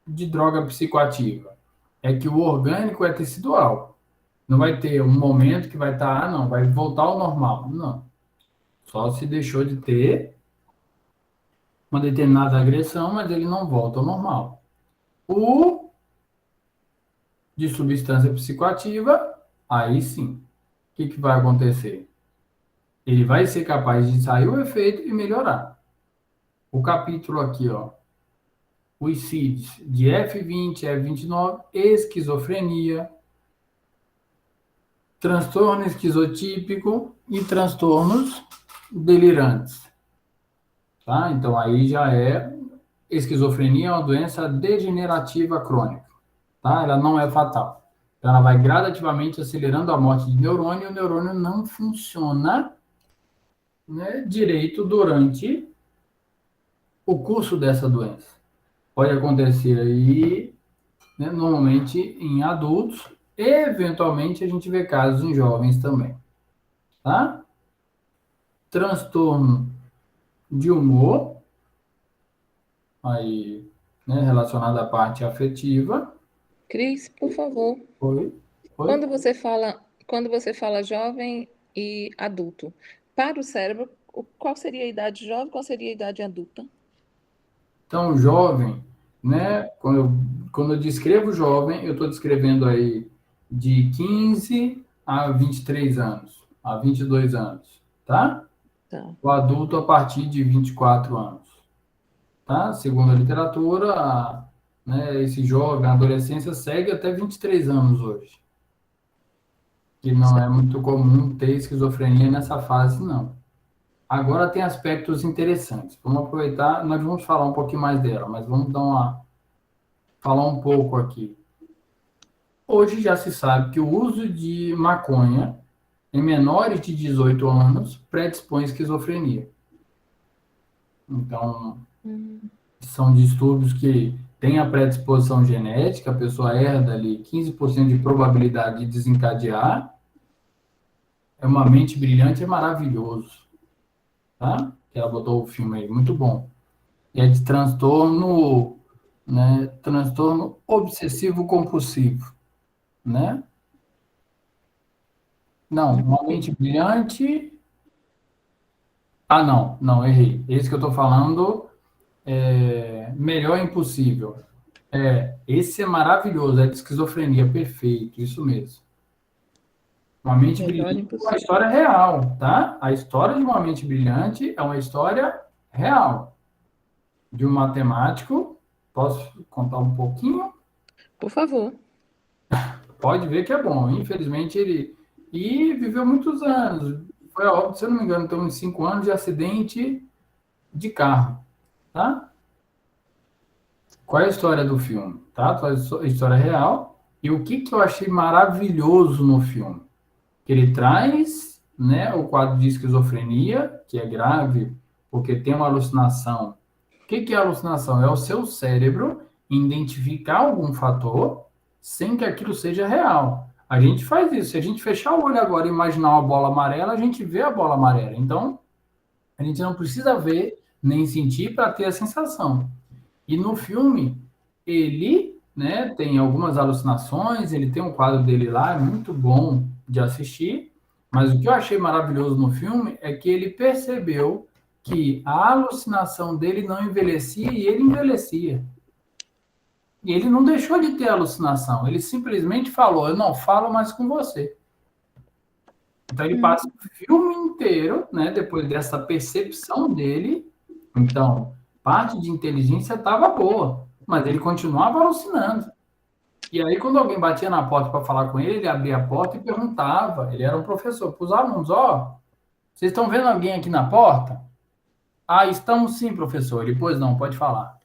de droga psicoativa? É que o orgânico é tecidual. Não vai ter um momento que vai estar, não, vai voltar ao normal. Não. Só se deixou de ter uma determinada agressão, mas ele não volta ao normal. O de substância psicoativa, aí sim. O que vai acontecer? Ele vai ser capaz de sair o efeito e melhorar. O capítulo aqui, ó, os CIDs de F20, F29, esquizofrenia, transtorno esquizotípico e transtornos delirantes. Tá? Então, aí já esquizofrenia é uma doença degenerativa crônica. Tá? Ela não é fatal. Então, ela vai gradativamente acelerando a morte de neurônio e o neurônio não funciona, né, direito durante o curso dessa doença. Pode acontecer aí, né, normalmente em adultos, eventualmente a gente vê casos em jovens também. Tá? Transtorno de humor, aí, né, relacionado à parte afetiva. Cris, por favor, Oi? quando você fala jovem e adulto, para o cérebro, qual seria a idade jovem, qual seria a idade adulta? Então, jovem, né? Quando eu descrevo jovem, eu estou descrevendo aí de 15 a 23 anos, a 22 anos, tá? Tá. O adulto a partir de 24 anos, tá? Segundo a literatura, né, esse jovem, a adolescência segue até 23 anos hoje. Que não é muito comum ter esquizofrenia nessa fase, não. Agora tem aspectos interessantes. Vamos aproveitar, nós vamos falar um pouquinho mais dela, mas vamos falar um pouco aqui. Hoje já se sabe que o uso de maconha em menores de 18 anos predispõe à esquizofrenia. Então, são distúrbios que têm a predisposição genética, a pessoa herda ali 15% de probabilidade de desencadear. É uma mente brilhante, é maravilhoso. Tá? Ela botou o filme aí, muito bom. E é de transtorno, né? Transtorno obsessivo compulsivo, né? Não, uma mente brilhante. Ah, não, errei. Esse que eu tô falando é Melhor Impossível. Esse é maravilhoso, é de esquizofrenia, perfeito, isso mesmo. Uma mente Melhor brilhante é uma impossível. história real, tá? A história de uma mente brilhante é uma história real. De um matemático, posso contar um pouquinho? Por favor. Pode ver que é bom. Infelizmente, ele viveu muitos anos. Foi a óbito, se eu não me engano, tem uns 5 anos de acidente de carro, tá? Qual é a história do filme? Tá? A história real. E o que eu achei maravilhoso no filme? Que ele traz, né, o quadro de esquizofrenia, que é grave, porque tem uma alucinação. O que é alucinação? É o seu cérebro identificar algum fator sem que aquilo seja real. A gente faz isso. Se a gente fechar o olho agora e imaginar uma bola amarela, a gente vê a bola amarela. Então, a gente não precisa ver nem sentir para ter a sensação. E no filme, ele, né, tem algumas alucinações, ele tem um quadro dele lá, é muito bom de assistir, mas o que eu achei maravilhoso no filme é que ele percebeu que a alucinação dele não envelhecia e ele envelhecia. E ele não deixou de ter alucinação, ele simplesmente falou, eu não falo mais com você. Então ele passa o filme inteiro, né, depois dessa percepção dele, então parte de inteligência estava boa, mas ele continuava alucinando. E aí, quando alguém batia na porta para falar com ele, ele abria a porta e perguntava. Ele era um professor para os alunos: Ó, vocês estão vendo alguém aqui na porta? Ah, estamos sim, professor. Ele, pois não, pode falar.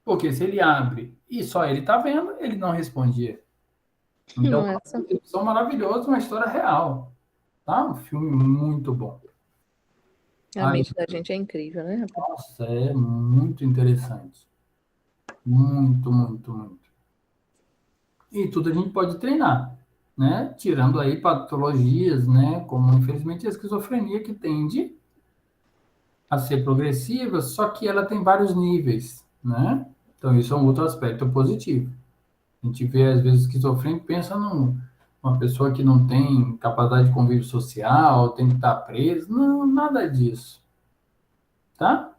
Porque se ele abre e só ele está vendo, ele não respondia. Então, uma Nossa, percepção maravilhosa, uma história real. Tá? Um filme muito bom. a mente da gente é incrível, né, rapaz? Nossa, é muito interessante. Muito, muito, muito. E tudo a gente pode treinar, né? Tirando aí patologias, né? Como, infelizmente, a esquizofrenia, que tende a ser progressiva, só que ela tem vários níveis, né? Então, isso é um outro aspecto positivo. A gente vê, às vezes, esquizofrênico, pensa numa pessoa que não tem capacidade de convívio social, tem que estar preso. Não, nada disso. Tá?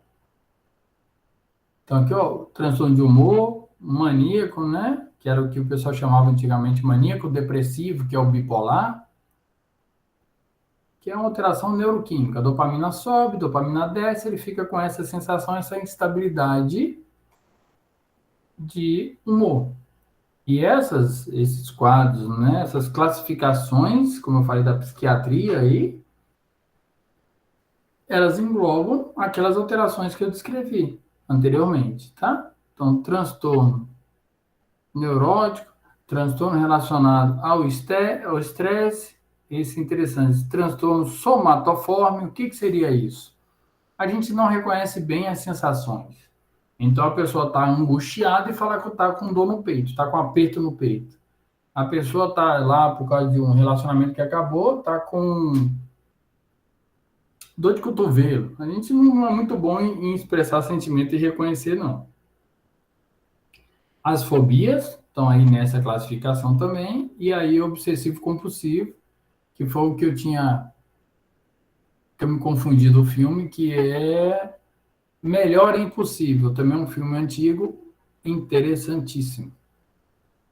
Então, aqui, ó, transtorno de humor, maníaco, né? Que era o que o pessoal chamava antigamente maníaco depressivo, que é o bipolar, que é uma alteração neuroquímica. A dopamina sobe, dopamina desce, ele fica com essa sensação, essa instabilidade de humor. E esses quadros, né, essas classificações, como eu falei da psiquiatria aí, elas englobam aquelas alterações que eu descrevi anteriormente, tá? Então, transtorno neurótico, transtorno relacionado ao estresse, esse é interessante, transtorno somatoforme, o que seria isso? A gente não reconhece bem as sensações. Então, a pessoa está angustiada e fala que está com dor no peito, está com aperto no peito. A pessoa está lá por causa de um relacionamento que acabou, está com dor de cotovelo. A gente não é muito bom em expressar sentimento e reconhecer, não. As fobias estão aí nessa classificação também, e aí obsessivo-compulsivo, que foi o que que eu me confundi do filme, que é Melhor é Impossível, também é um filme antigo, interessantíssimo,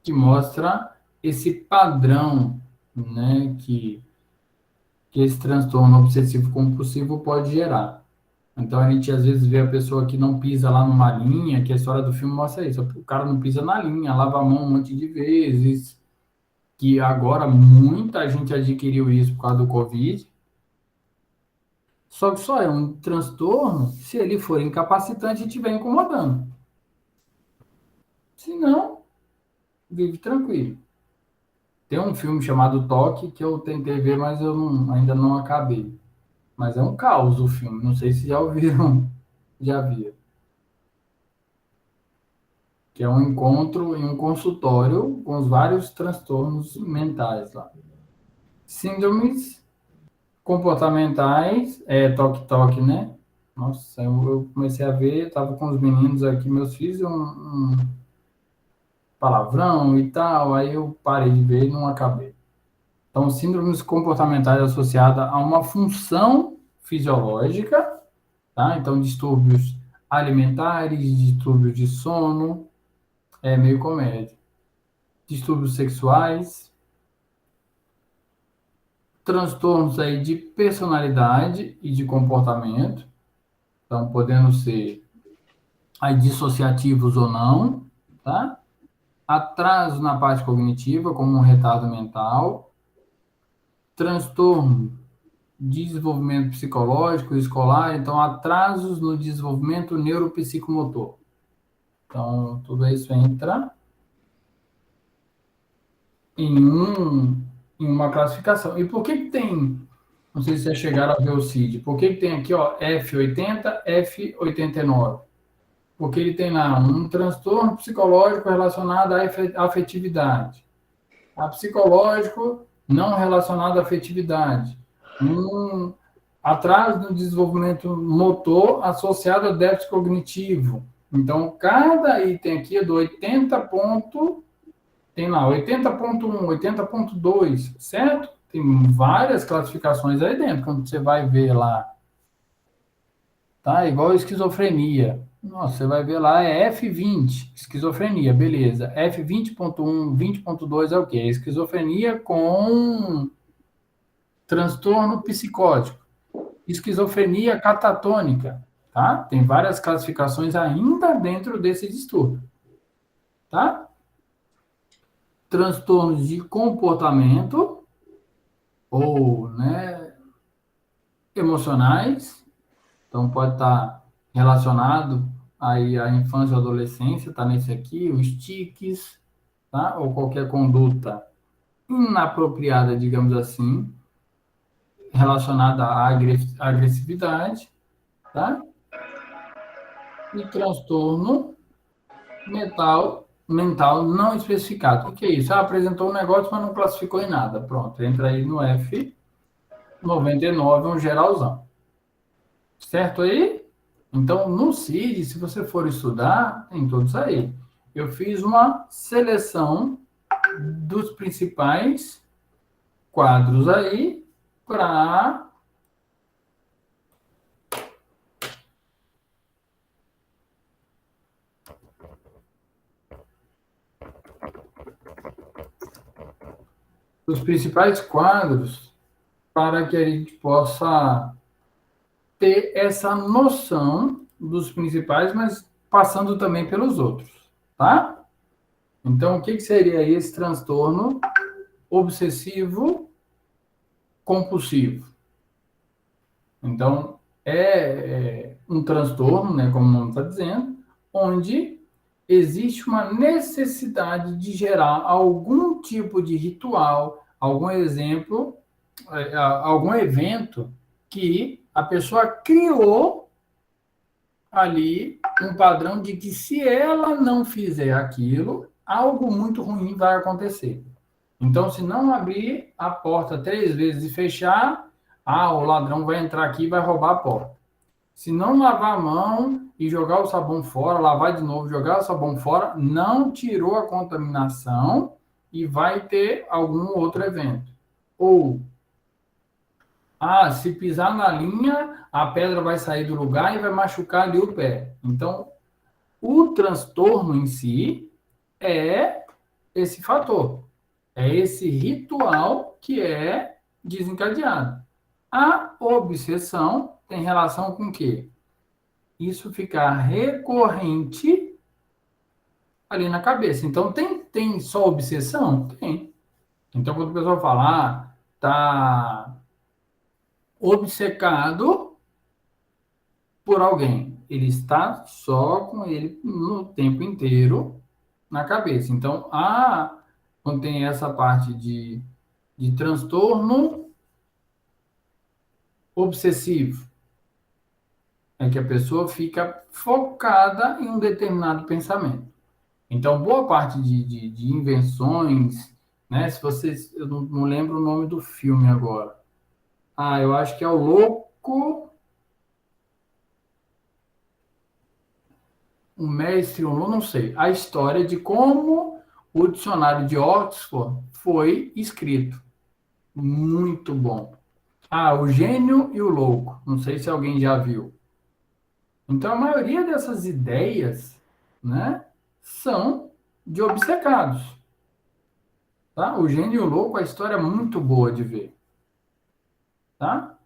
que mostra esse padrão, né, que esse transtorno obsessivo-compulsivo pode gerar. Então, a gente às vezes vê a pessoa que não pisa lá numa linha, que a história do filme mostra isso. O cara não pisa na linha, lava a mão um monte de vezes, que agora muita gente adquiriu isso por causa do Covid. Só que só é um transtorno se ele for incapacitante e estiver incomodando. Se não, vive tranquilo. Tem um filme chamado Toque que eu tentei ver, mas ainda não acabei. Mas é um caos o filme. Não sei se já ouviram, já viram. Que é um encontro em um consultório com os vários transtornos mentais lá. Síndromes comportamentais, toque-toque, né? Nossa, eu comecei a ver, estava com os meninos aqui, meus filhos, um palavrão e tal, aí eu parei de ver e não acabei. Então, síndromes comportamentais associadas a uma função fisiológica, tá? Então, distúrbios alimentares, distúrbios de sono, é meio comédia. Distúrbios sexuais, transtornos aí de personalidade e de comportamento, então podendo ser aí dissociativos ou não, tá? Atraso na parte cognitiva, como um retardo mental, transtorno de desenvolvimento psicológico e escolar, então atrasos no desenvolvimento neuropsicomotor. Então, tudo isso entra em uma classificação. E por que tem, não sei se vocês chegaram a ver o CID, por que tem aqui, ó, F80, F89? Porque ele tem lá um transtorno psicológico relacionado à afetividade. A psicológico não relacionado à afetividade. Um atraso no desenvolvimento motor associado a déficit cognitivo. Então, cada item aqui é do 80 ponto, tem lá 80.1, 80.2, certo? Tem várias classificações aí dentro, quando você vai ver lá. Tá? Igual esquizofrenia. Nossa, você vai ver lá, é F20, esquizofrenia, beleza. F20.1, 20.2 é o quê? É esquizofrenia com transtorno psicótico. Esquizofrenia catatônica, tá? Tem várias classificações ainda dentro desse distúrbio, tá? Transtornos de comportamento ou, né, emocionais, então pode estar relacionado aí à infância ou adolescência, tá nesse aqui, os tiques, tá? Ou qualquer conduta inapropriada, digamos assim, relacionada à agressividade, tá? E transtorno mental não especificado. O que é isso? Apresentou um negócio, mas não classificou em nada. Pronto, entra aí no F99, um geralzão. Certo aí? Então, no CID, se você for estudar, tem todos aí. Eu fiz uma seleção dos principais quadros aí para os principais quadros para que a gente possa ter essa noção dos principais, mas passando também pelos outros, tá? Então, o que seria esse transtorno obsessivo compulsivo? Então, é um transtorno, né, como o nome está dizendo, onde existe uma necessidade de gerar algum tipo de ritual, algum exemplo, algum evento que a pessoa criou ali um padrão de que se ela não fizer aquilo, algo muito ruim vai acontecer. Então, se não abrir a porta 3 vezes e fechar, o ladrão vai entrar aqui e vai roubar a porta. Se não lavar a mão e jogar o sabão fora, lavar de novo, jogar o sabão fora, não tirou a contaminação e vai ter algum outro evento. Ou, se pisar na linha, a pedra vai sair do lugar e vai machucar ali o pé. Então, o transtorno em si é esse fator. É esse ritual que é desencadeado. A obsessão tem relação com o quê? Isso ficar recorrente ali na cabeça. Então, tem só obsessão? Tem. Então, quando a pessoa fala, tá obcecado por alguém, ele está só com ele no tempo inteiro na cabeça. Então, quando tem essa parte de transtorno obsessivo, é que a pessoa fica focada em um determinado pensamento. Então, boa parte de invenções, né? Se vocês, eu não lembro o nome do filme agora. Eu acho que é o Louco, o Mestre, eu não sei. A história de como o dicionário de Oxford foi escrito. Muito bom. O Gênio e o Louco. Não sei se alguém já viu. Então, a maioria dessas ideias, né, são de obcecados. Tá? O Gênio e o Louco, a história é muito boa de ver. Tá?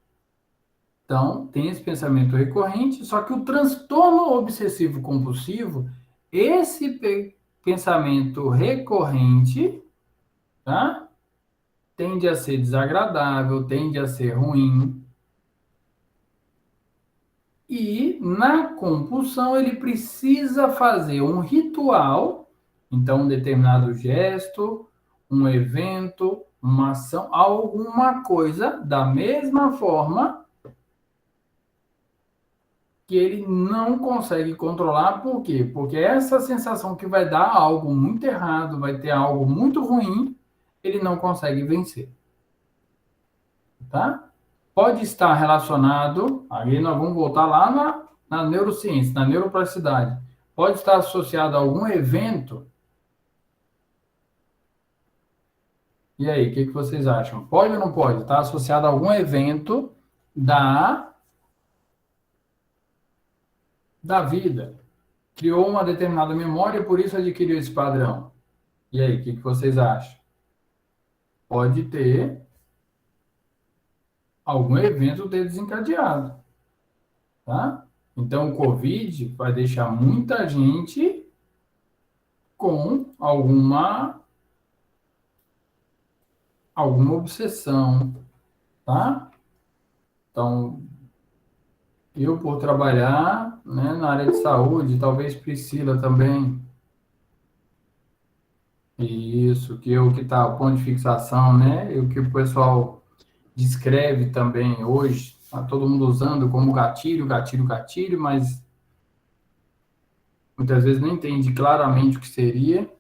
Então, tem esse pensamento recorrente, só que o transtorno obsessivo compulsivo, esse pensamento recorrente, tá? Tende a ser desagradável, tende a ser ruim. E na compulsão ele precisa fazer um ritual, então um determinado gesto, um evento, uma ação, alguma coisa da mesma forma que ele não consegue controlar. Por quê? Porque essa sensação que vai dar algo muito errado, vai ter algo muito ruim, ele não consegue vencer. Tá? Pode estar relacionado, aí nós vamos voltar lá na neurociência, na neuroplasticidade. Pode estar associado a algum evento. E aí, o que vocês acham? Pode ou não pode? Está associado a algum evento da vida. Criou uma determinada memória e por isso adquiriu esse padrão. E aí, o que vocês acham? Pode ter algum evento ter desencadeado. Tá? Então, o Covid vai deixar muita gente com alguma obsessão, tá? Então, eu por trabalhar, né, na área de saúde, talvez Priscila também, isso, que tá o ponto de fixação, né? E o que o pessoal descreve também hoje, tá todo mundo usando como gatilho, mas muitas vezes não entende claramente o que seria.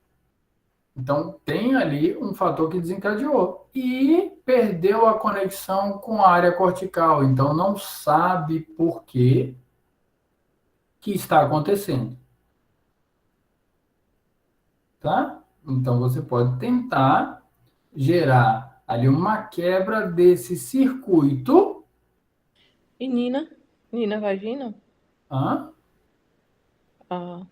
Então, tem ali um fator que desencadeou. E perdeu a conexão com a área cortical. Então, não sabe por que está acontecendo. Tá? Então, você pode tentar gerar ali uma quebra desse circuito. E Nina? Nina vai vindo? Hã? Tá.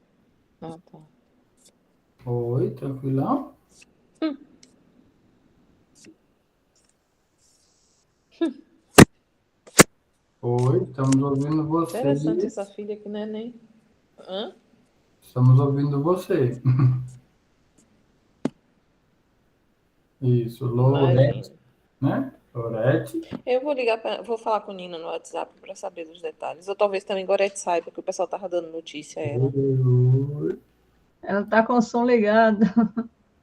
Oi, tranquilão? Oi, estamos ouvindo você. Interessante essa filha que não é nem... Hã? Estamos ouvindo você. Isso, Imagina. Lorete, né? Lorete. Eu vou ligar, vou falar com Nina no WhatsApp para saber dos detalhes. Ou talvez também Gorete saiba, que o pessoal tava dando notícia a ela. Ela está com o som ligado.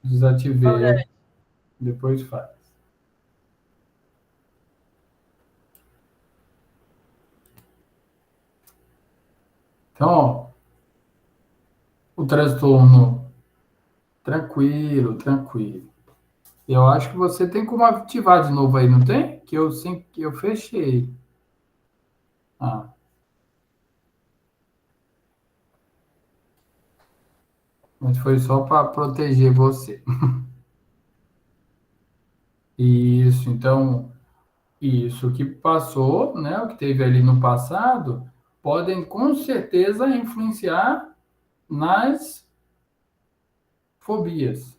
Desativei. Depois faz. Então, ó, o transtorno tranquilo, tranquilo. Eu acho que você tem como ativar de novo aí, não tem? Que eu fechei. Ah. Mas foi só para proteger você. Isso, então, isso que passou, né, o que teve ali no passado, podem com certeza influenciar nas fobias,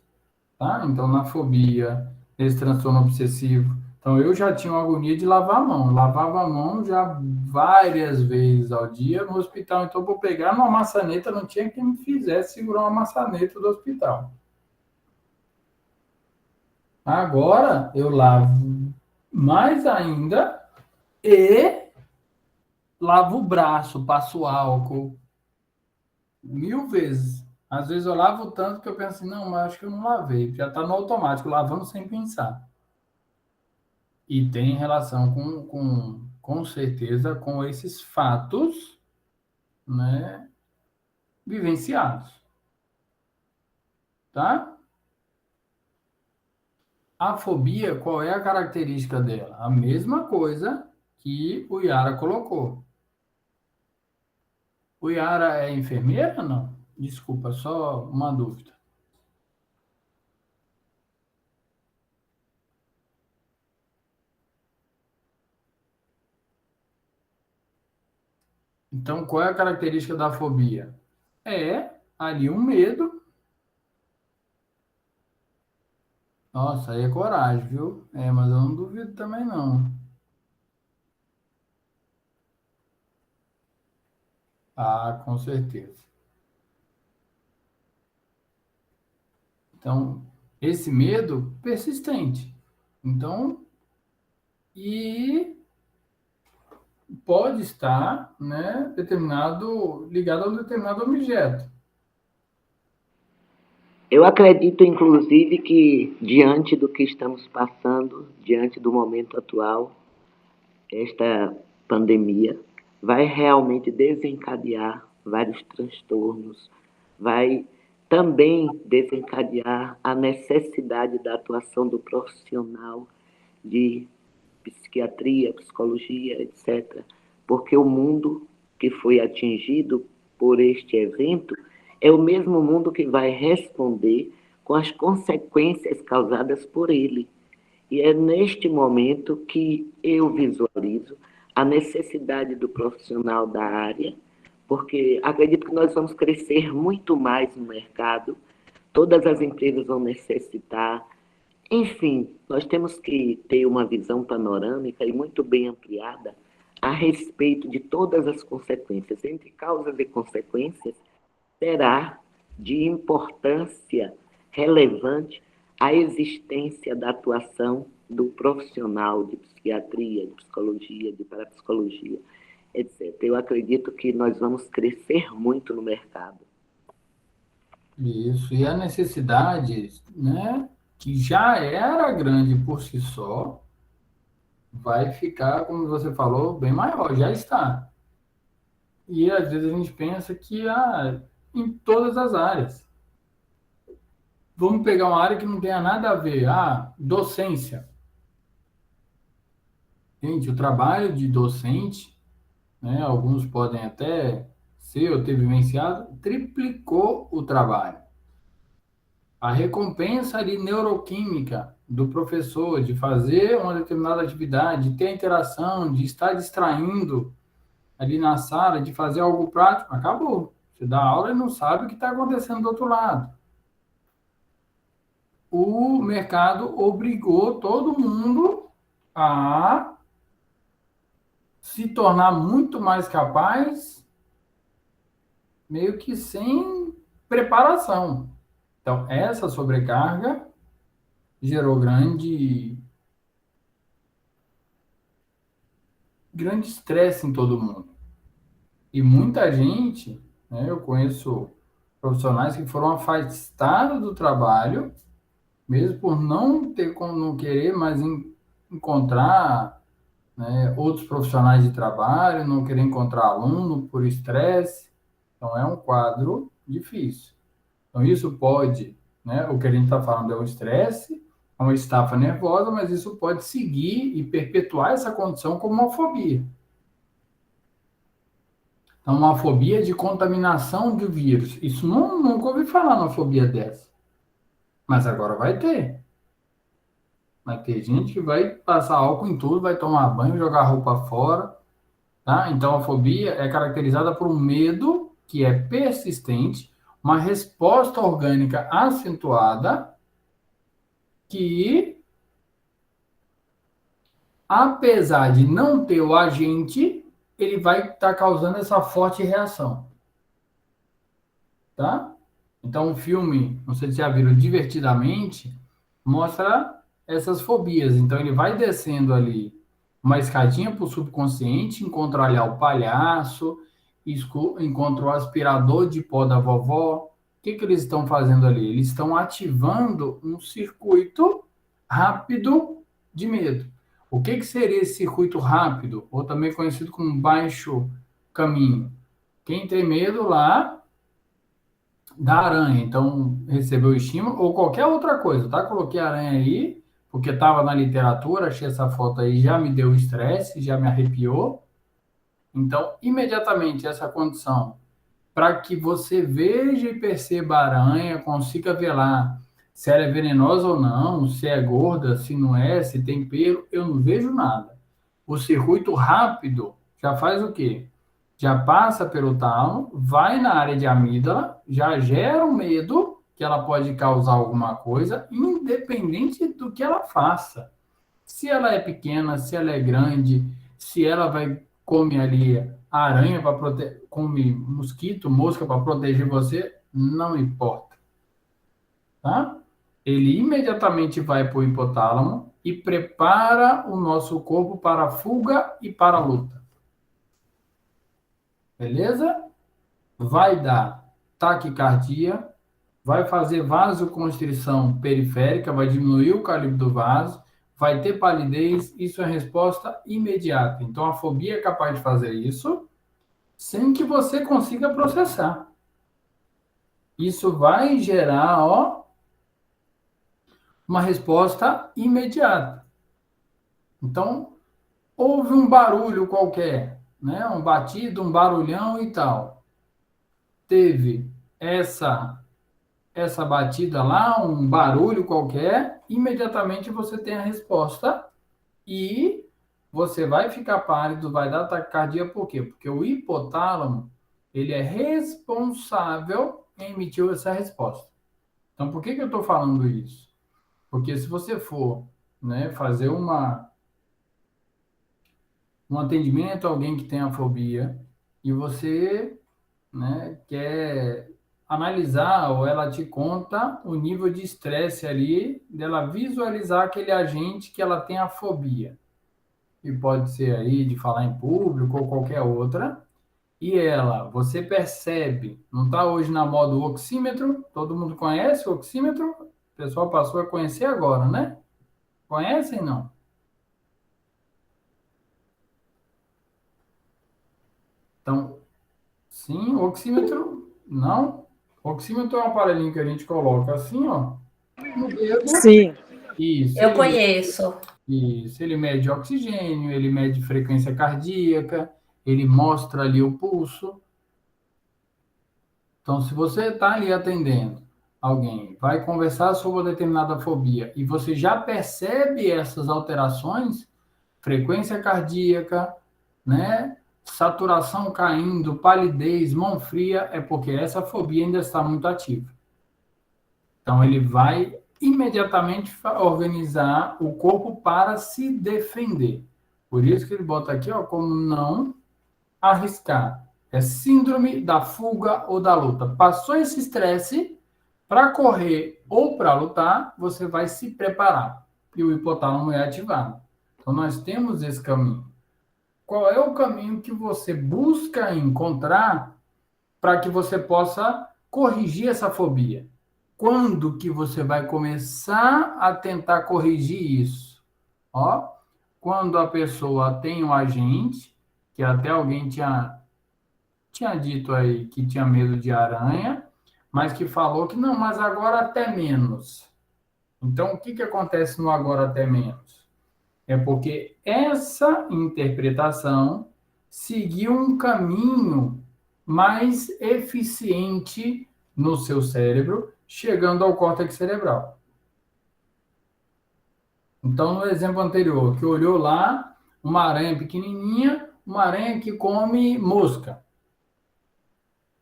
tá? Então, na fobia, nesse transtorno obsessivo. Então, eu já tinha uma agonia de lavar a mão. Lavava a mão já várias vezes ao dia no hospital. Então, para pegar numa maçaneta, não tinha quem me fizesse segurar uma maçaneta do hospital. Agora, eu lavo mais ainda e lavo o braço, passo álcool 1000 vezes. Às vezes eu lavo tanto que eu penso assim, não, mas acho que eu não lavei. Já está no automático, lavando sem pensar. E tem relação com certeza com esses fatos, né, vivenciados. Tá? A fobia, qual é a característica dela? A mesma coisa que o Yara colocou. O Yara é enfermeira ou não? Desculpa, só uma dúvida. Então, qual é a característica da fobia? É ali um medo. Nossa, aí é coragem, viu? É, mas eu não duvido também não. Ah, com certeza. Então, esse medo persistente. Então, e pode estar, né, ligado a um determinado objeto. Eu acredito, inclusive, que diante do que estamos passando, diante do momento atual, esta pandemia vai realmente desencadear vários transtornos, vai também desencadear a necessidade da atuação do profissional de psiquiatria, psicologia, etc. Porque o mundo que foi atingido por este evento é o mesmo mundo que vai responder com as consequências causadas por ele. E é neste momento que eu visualizo a necessidade do profissional da área, porque acredito que nós vamos crescer muito mais no mercado, todas as empresas vão necessitar. Enfim, nós temos que ter uma visão panorâmica e muito bem ampliada a respeito de todas as consequências. Entre causas e consequências, será de importância relevante a existência da atuação do profissional de psiquiatria, de psicologia, de parapsicologia, etc. Eu acredito que nós vamos crescer muito no mercado. Isso, e a necessidade, né, que já era grande por si só, vai ficar, como você falou, bem maior, já está. E às vezes a gente pensa que em todas as áreas. Vamos pegar uma área que não tenha nada a ver. Docência. Gente, o trabalho de docente, né, alguns podem até ser ou ter vivenciado, triplicou o trabalho. A recompensa ali neuroquímica do professor de fazer uma determinada atividade, de ter interação, de estar distraindo ali na sala, de fazer algo prático, acabou. Você dá aula e não sabe o que está acontecendo do outro lado. O mercado obrigou todo mundo a se tornar muito mais capaz meio que sem preparação. Então, essa sobrecarga gerou grande estresse em todo mundo. E muita gente, né, eu conheço profissionais que foram afastados do trabalho, mesmo por não ter como não querer mais encontrar, né, outros profissionais de trabalho, não querer encontrar aluno por estresse. Então, é um quadro difícil. Então, isso pode, né, o que a gente está falando é o estresse, é uma estafa nervosa, mas isso pode seguir e perpetuar essa condição como uma fobia. Então, uma fobia de contaminação de vírus. Isso nunca ouvi falar numa fobia dessa. Mas agora vai ter. Vai ter gente que vai passar álcool em tudo, vai tomar banho, jogar roupa fora. Tá? Então, a fobia é caracterizada por um medo que é persistente, uma resposta orgânica acentuada que, apesar de não ter o agente, ele vai estar causando essa forte reação. Tá? Então, o filme, não sei se já viram, Divertidamente, mostra essas fobias. Então, ele vai descendo ali uma escadinha para o subconsciente, encontra ali o palhaço, encontra o aspirador de pó da vovó. O que eles estão fazendo ali? Eles estão ativando um circuito rápido de medo. O que seria esse circuito rápido, ou também conhecido como baixo caminho? Quem tem medo lá da aranha, então recebeu estímulo, ou qualquer outra coisa, tá? Coloquei aranha aí, porque estava na literatura, achei essa foto aí, já me deu estresse, já me arrepiou. Então, imediatamente, essa condição, para que você veja e perceba a aranha, consiga ver lá se ela é venenosa ou não, se é gorda, se não é, se tem pelo, eu não vejo nada. O circuito rápido já faz o quê? Já passa pelo tálamo, vai na área de amígdala, já gera um medo que ela pode causar alguma coisa, independente do que ela faça. Se ela é pequena, se ela é grande, se ela vai comer ali aranha para proteger, come mosquito, mosca para proteger você, não importa. Tá? Ele imediatamente vai para o hipotálamo e prepara o nosso corpo para a fuga e para a luta. Beleza? Vai dar taquicardia, vai fazer vasoconstrição periférica, vai diminuir o calibre do vaso, vai ter palidez, isso é resposta imediata. Então, a fobia é capaz de fazer isso sem que você consiga processar. Isso vai gerar, uma resposta imediata. Então, houve um barulho qualquer, né? Um batido, um barulhão e tal. Teve essa batida lá, um barulho qualquer, imediatamente você tem a resposta e você vai ficar pálido, vai dar taquicardia, por quê? Porque o hipotálamo, ele é responsável em emitir essa resposta. Então, por que eu estou falando isso? Porque se você for, né, fazer um atendimento a alguém que tem a fobia e você, né, quer analisar ou ela te conta o nível de estresse ali dela visualizar aquele agente que ela tem a fobia. E pode ser aí de falar em público ou qualquer outra. E você percebe, não está hoje na moda o oxímetro? Todo mundo conhece o oxímetro? O pessoal passou a conhecer agora, né? Conhecem, não? Então, sim, o oxímetro, não. O oxímetro é um aparelhinho que a gente coloca assim, no dedo. Sim. Isso. Eu conheço. Isso, ele mede oxigênio, ele mede frequência cardíaca, ele mostra ali o pulso. Então, se você está ali atendendo alguém, vai conversar sobre uma determinada fobia e você já percebe essas alterações, frequência cardíaca, né? Saturação caindo, palidez, mão fria, é porque essa fobia ainda está muito ativa. Então, ele vai imediatamente organizar o corpo para se defender. Por isso que ele bota aqui, como não arriscar. É síndrome da fuga ou da luta. Passou esse estresse, para correr ou para lutar, você vai se preparar. E o hipotálamo é ativado. Então, nós temos esse caminho. Qual é o caminho que você busca encontrar para que você possa corrigir essa fobia? Quando que você vai começar a tentar corrigir isso? Ó, quando a pessoa tem um agente, que até alguém tinha dito aí que tinha medo de aranha, mas que falou que não, mas agora até menos. Então, o que acontece no agora até menos? É porque essa interpretação seguiu um caminho mais eficiente no seu cérebro, chegando ao córtex cerebral. Então, no exemplo anterior, que olhou lá, uma aranha pequenininha, uma aranha que come mosca.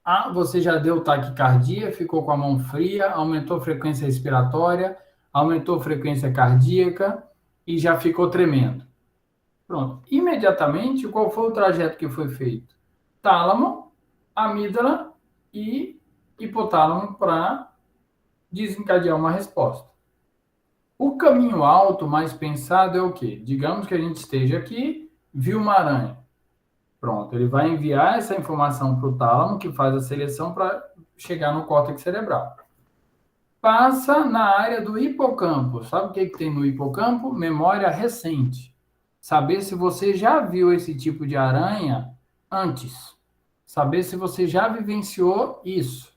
Ah, você já deu taquicardia, ficou com a mão fria, aumentou a frequência respiratória, aumentou a frequência cardíaca e já ficou tremendo. Pronto. Imediatamente, qual foi o trajeto que foi feito? Tálamo, amígdala e hipotálamo para desencadear uma resposta. O caminho alto mais pensado é o quê? Digamos que a gente esteja aqui, viu uma aranha. Pronto, ele vai enviar essa informação para o tálamo, que faz a seleção para chegar no córtex cerebral. Passa na área do hipocampo. Sabe o que tem no hipocampo? Memória recente. Saber se você já viu esse tipo de aranha antes. Saber se você já vivenciou isso.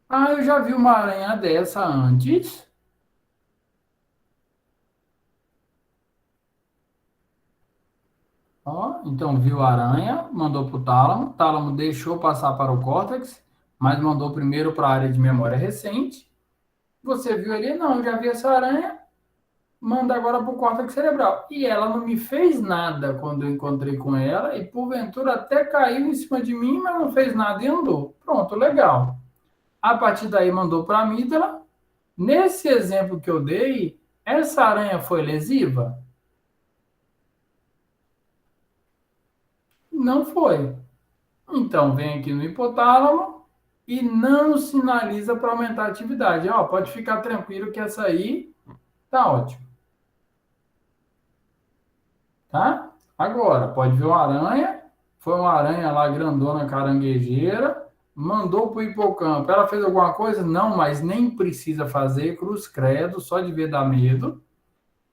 Ah, eu já vi uma aranha dessa antes. Ó, então viu a aranha, mandou para o tálamo deixou passar para o córtex, mas mandou primeiro para a área de memória recente. Você viu ali, não, já vi essa aranha, manda agora para o córtex cerebral. E ela não me fez nada quando eu encontrei com ela, e porventura até caiu em cima de mim, mas não fez nada e andou. Pronto, legal. A partir daí mandou para a amígdala. Nesse exemplo que eu dei, essa aranha foi lesiva? Não foi. Então, vem aqui no hipotálamo e não sinaliza para aumentar a atividade. Ó, pode ficar tranquilo que essa aí tá ótimo. Tá? Agora, pode ver uma aranha. Foi uma aranha lá grandona, caranguejeira. Mandou para o hipocampo. Ela fez alguma coisa? Não, mas nem precisa fazer. Cruz credo, só de ver dá medo.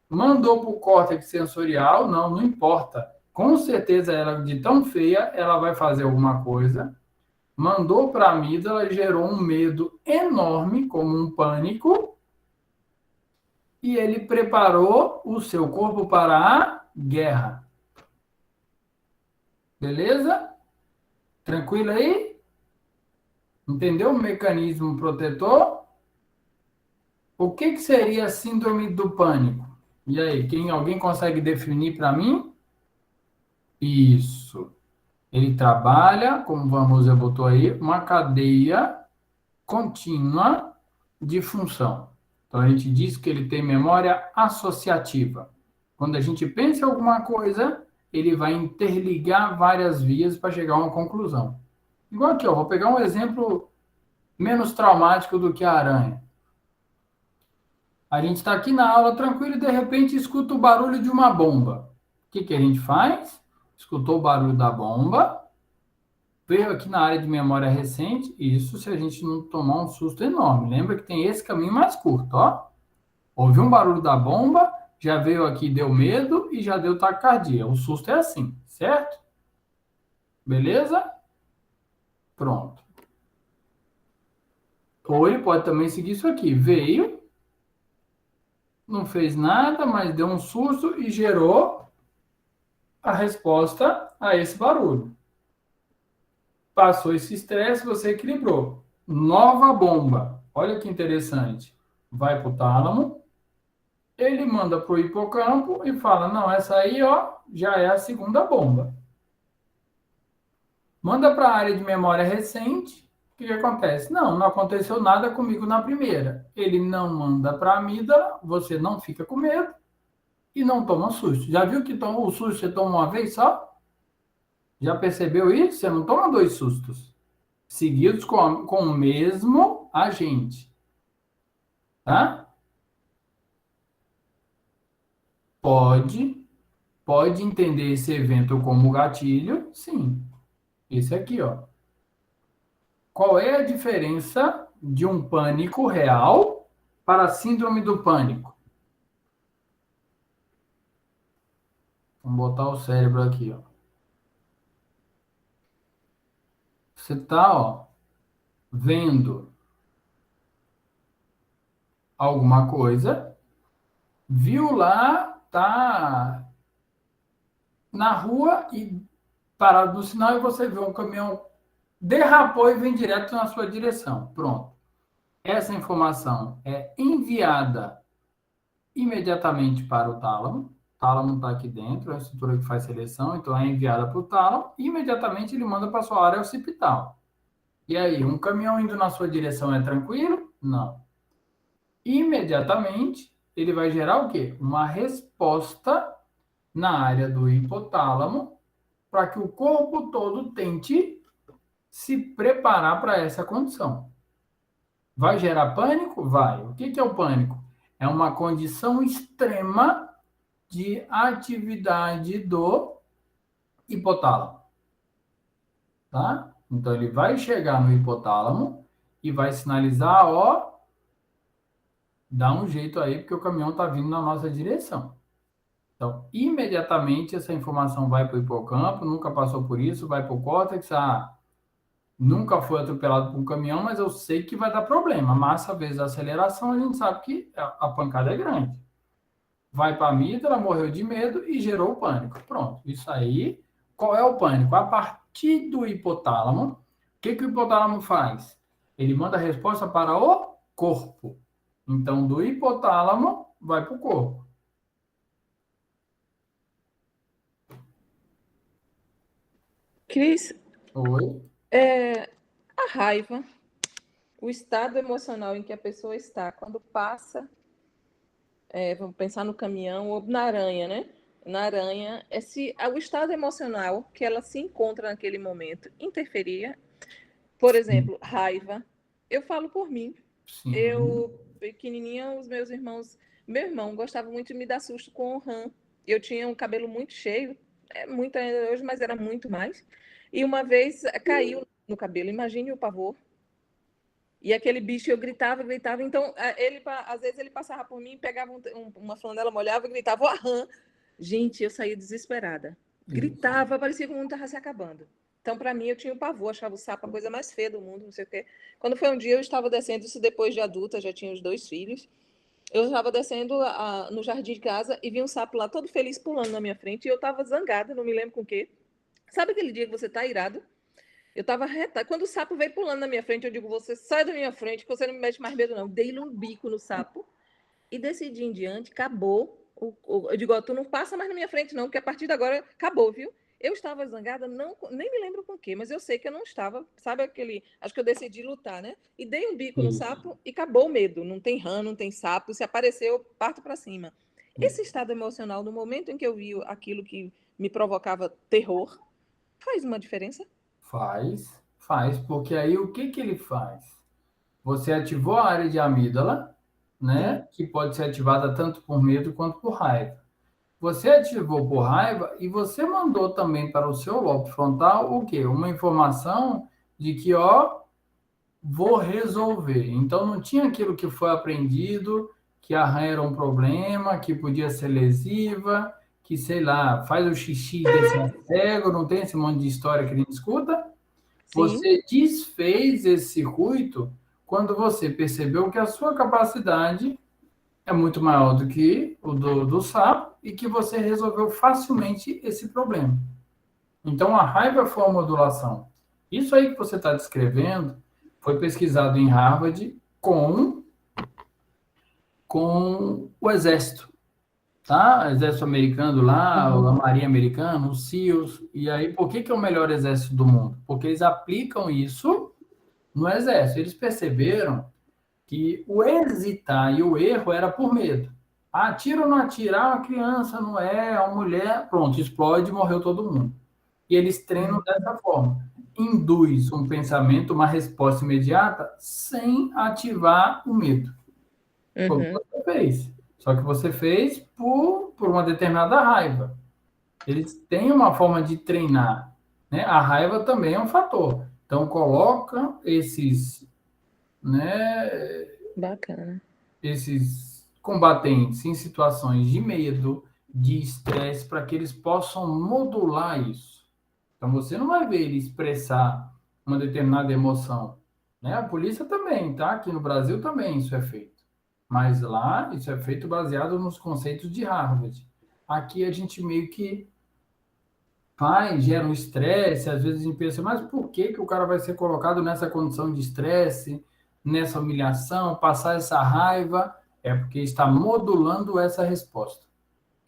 Mandou para o córtex sensorial? Não, não importa. Com certeza, ela de tão feia, ela vai fazer alguma coisa. Mandou para a amígdala, gerou um medo enorme, como um pânico, e ele preparou o seu corpo para a guerra. Beleza? Tranquilo aí? Entendeu o mecanismo protetor? O que seria a síndrome do pânico? E aí, alguém consegue definir para mim? Isso. Ele trabalha, como o Vamusa botou aí, uma cadeia contínua de função. Então, a gente diz que ele tem memória associativa. Quando a gente pensa em alguma coisa, ele vai interligar várias vias para chegar a uma conclusão. Igual aqui, ó, vou pegar um exemplo menos traumático do que a aranha. A gente está aqui na aula tranquilo e, de repente, escuta o barulho de uma bomba. O que a gente faz? Escutou o barulho da bomba, veio aqui na área de memória recente, isso se a gente não tomar um susto enorme. Lembra que tem esse caminho mais curto, ó. Ouviu um barulho da bomba, já veio aqui, deu medo e já deu taquicardia. O susto é assim, certo? Beleza? Pronto. Ou ele pode também seguir isso aqui. Veio, não fez nada, mas deu um susto e gerou a resposta a esse barulho. Passou esse estresse, você equilibrou. Nova bomba. Olha que interessante. Vai para o tálamo, ele manda para o hipocampo e fala, não, essa aí, ó, já é a segunda bomba. Manda para a área de memória recente, o que acontece? Não aconteceu nada comigo na primeira. Ele não manda para a amígdala, você não fica com medo, e não toma susto. Já viu que o susto você toma uma vez só? Já percebeu isso? Você não toma 2 sustos seguidos com o mesmo agente, tá? Pode entender esse evento como gatilho, sim. Esse aqui, ó. Qual é a diferença de um pânico real para a síndrome do pânico? Vamos botar o cérebro aqui, ó. Você tá, ó, vendo alguma coisa, viu lá, tá na rua e parado no sinal e você vê um caminhão derrapou e vem direto na sua direção. Pronto. Essa informação é enviada imediatamente para o tálamo. O tálamo está aqui dentro, é a estrutura que faz seleção, então é enviada para o tálamo e imediatamente ele manda para a sua área occipital. E aí, um caminhão indo na sua direção é tranquilo? Não. Imediatamente, ele vai gerar o quê? Uma resposta na área do hipotálamo para que o corpo todo tente se preparar para essa condição. Vai gerar pânico? Vai. O que é o pânico? É uma condição extrema de atividade do hipotálamo. Tá? Então, ele vai chegar no hipotálamo e vai sinalizar, ó, dá um jeito aí, porque o caminhão está vindo na nossa direção. Então, imediatamente, essa informação vai para o hipocampo, nunca passou por isso, vai para o córtex, nunca foi atropelado por um caminhão, mas eu sei que vai dar problema. Massa vezes a aceleração, a gente sabe que a pancada é grande. Vai para a amígdala, morreu de medo e gerou pânico. Pronto, isso aí. Qual é o pânico? A partir do hipotálamo, o que o hipotálamo faz? Ele manda a resposta para o corpo. Então, do hipotálamo, vai para o corpo. Cris, Oi? a raiva, o estado emocional em que a pessoa está quando passa, vamos pensar no caminhão ou na aranha, né? Na aranha, o estado emocional que ela se encontra naquele momento interferia. Por exemplo, raiva. Eu falo por mim. Sim. Eu, pequenininha, os meus irmãos... Meu irmão gostava muito de me dar susto com o rã. Eu tinha um cabelo muito cheio, muito ainda hoje, mas era muito mais. E uma vez caiu no cabelo, imagine o pavor. E aquele bicho, eu gritava. Então, às vezes ele passava por mim, pegava uma flanela, molhava e gritava, ó, rã. Gente, eu saía desesperada. Gritava, parecia que o mundo estava se acabando. Então, para mim, eu tinha um pavor, achava o sapo a coisa mais feia do mundo, não sei o quê. Quando foi um dia, eu estava descendo, isso depois de adulta, já tinha os 2 filhos. Eu estava descendo no jardim de casa e vi um sapo lá todo feliz pulando na minha frente e eu estava zangada, não me lembro com o quê. Sabe aquele dia que você está irado? Eu estava reta. Quando o sapo veio pulando na minha frente, eu digo, você sai da minha frente, que você não me mete mais medo, não. Dei-lhe um bico no sapo e decidi em diante, acabou. Eu digo, ó, tu não passa mais na minha frente, não, porque a partir de agora acabou, viu? Eu estava zangada, não, nem me lembro com o quê, mas eu sei que eu não estava, sabe aquele... Acho que eu decidi lutar, né? E dei um bico no sapo e acabou o medo. Não tem rã, não tem sapo, se aparecer, eu parto para cima. Esse estado emocional, no momento em que eu vi aquilo que me provocava terror, faz uma diferença? Faz, porque aí o que ele faz? Você ativou a área de amígdala, né? Que pode ser ativada tanto por medo quanto por raiva. Você ativou por raiva e você mandou também para o seu lobo frontal o quê? Uma informação de que, ó, vou resolver. Então, não tinha aquilo que foi aprendido, que a rã era um problema, que podia ser lesiva, que, sei lá, faz o xixi desse cego, não tem esse monte de história que a gente escuta? Sim. Você desfez esse circuito quando você percebeu que a sua capacidade é muito maior do que o do sapo e que você resolveu facilmente esse problema. Então, a raiva foi uma modulação. Isso aí que você está descrevendo foi pesquisado em Harvard com o Exército. Tá? O Exército americano lá, a Marinha Americana, os SEALs. E aí, por que é o melhor exército do mundo? Porque eles aplicam isso no Exército. Eles perceberam que o hesitar e o erro era por medo. Atira ou não atira? A criança não é, a mulher, pronto, explode e morreu todo mundo. E eles treinam dessa forma. Induz um pensamento, uma resposta imediata, sem ativar o medo. Foi o que você fez. Só que você fez por uma determinada raiva. Eles têm uma forma de treinar, né? A raiva também é um fator. Então, coloca esses, né, Bacana. esses combatentes em situações de medo, de estresse, para que eles possam modular isso. Então, você não vai ver ele expressar uma determinada emoção, né? A polícia também, tá? Aqui no Brasil também isso é feito. Mas lá, isso é feito baseado nos conceitos de Harvard. Aqui a gente meio que gera um estresse, às vezes a gente pensa, mas por que o cara vai ser colocado nessa condição de estresse, nessa humilhação, passar essa raiva? É porque está modulando essa resposta.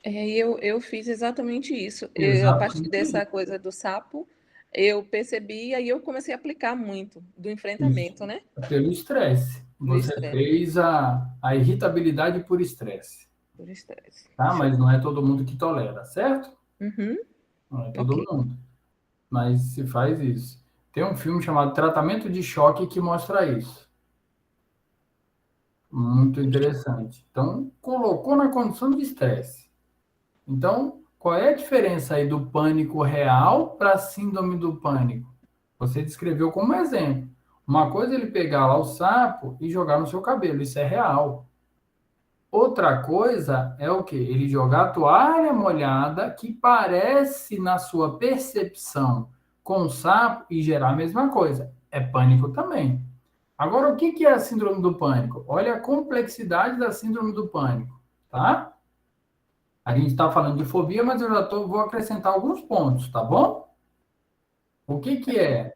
Eu fiz exatamente isso. A partir Exatamente dessa coisa do sapo, eu percebi e aí eu comecei a aplicar muito do enfrentamento, né? Pelo estresse. Do Você estresse. fez a irritabilidade por estresse. Por estresse. Tá? Mas não é todo mundo que tolera, certo? Uhum. Não é todo Ok. mundo. Mas se faz isso. Tem um filme chamado Tratamento de Choque que mostra isso. Muito interessante. Então, colocou na condição de estresse. Então, qual é a diferença aí do pânico real para a síndrome do pânico? Você descreveu como exemplo. Uma coisa é ele pegar lá o sapo e jogar no seu cabelo, isso é real. Outra coisa é o quê? Ele jogar a toalha molhada que parece, na sua percepção, com o sapo e gerar a mesma coisa. É pânico também. Agora, o que é a síndrome do pânico? Olha a complexidade da síndrome do pânico, tá? A gente está falando de fobia, mas eu já vou acrescentar alguns pontos, tá bom? O que é?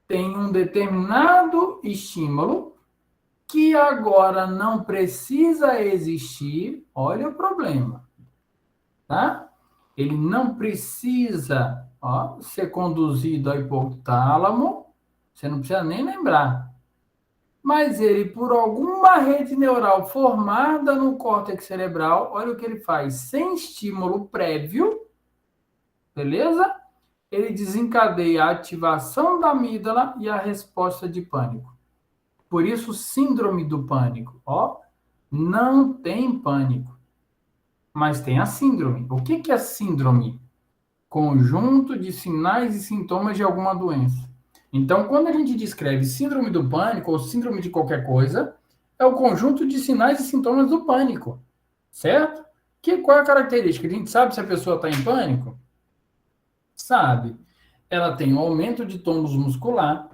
Tem um determinado estímulo que agora não precisa existir. Olha o problema, tá? Ele não precisa, ser conduzido ao hipotálamo, você não precisa nem lembrar. Mas ele, por alguma rede neural formada no córtex cerebral, olha o que ele faz, sem estímulo prévio, beleza? Ele desencadeia a ativação da amígdala e a resposta de pânico. Por isso, síndrome do pânico. Não tem pânico, mas tem a síndrome. O que é síndrome? Conjunto de sinais e sintomas de alguma doença. Então, quando a gente descreve síndrome do pânico ou síndrome de qualquer coisa, é o conjunto de sinais e sintomas do pânico, certo? Qual é a característica? A gente sabe se a pessoa está em pânico? Sabe. Ela tem um aumento de tônus muscular,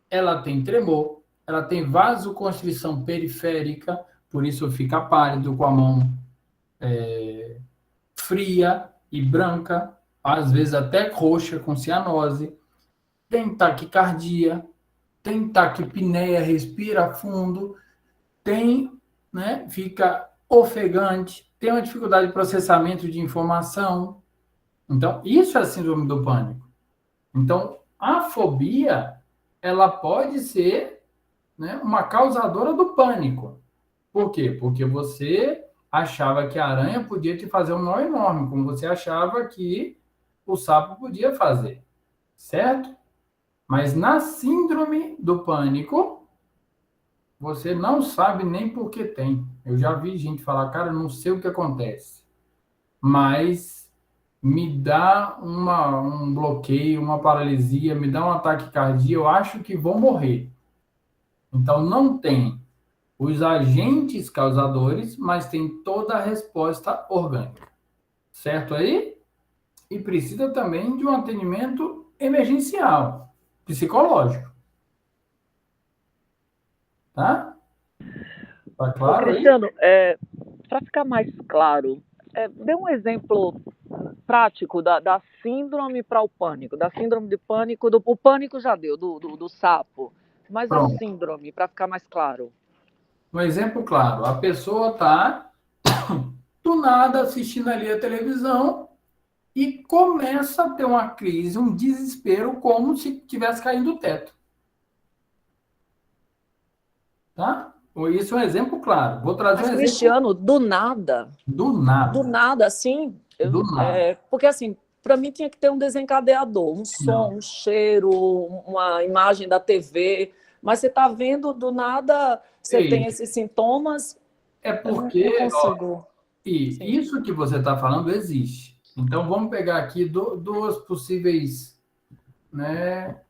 ela tem tremor, ela tem vasoconstrição periférica, por isso fica pálido, com a mão fria e branca, às vezes até roxa, com cianose. Tem taquicardia, tem taquipneia, respira fundo, fica ofegante, tem uma dificuldade de processamento de informação. Então, isso é a síndrome do pânico. Então, a fobia, ela pode ser, uma causadora do pânico. Por quê? Porque você achava que a aranha podia te fazer um mal enorme, como você achava que o sapo podia fazer, certo? Mas na síndrome do pânico, você não sabe nem por que tem. Eu já vi gente falar, cara, não sei o que acontece, mas me dá um bloqueio, uma paralisia, me dá um ataque cardíaco, eu acho que vou morrer. Então, não tem os agentes causadores, mas tem toda a resposta orgânica. Certo aí? E precisa também de um atendimento emergencial, psicológico. Tá? Tá claro aí? Cristiano, para ficar mais claro, dê um exemplo prático da síndrome para o pânico, da síndrome de pânico, o pânico já deu, do sapo, mas Pronto. a síndrome, para ficar mais claro. Um exemplo claro, a pessoa está do nada assistindo ali a televisão e começa a ter uma crise, um desespero, como se tivesse caindo do teto. Tá? Isso é um exemplo claro. Vou trazer Mas, um exemplo. Cristiano, do nada. Do nada. Do nada, assim. Do nada. Porque, assim, para mim tinha que ter um desencadeador, um som, um cheiro, uma imagem da TV, mas você está vendo do nada, você tem esses sintomas, É eu porque, não consigo. e Sim. isso que você está falando existe. Então, vamos pegar aqui duas possíveis, né?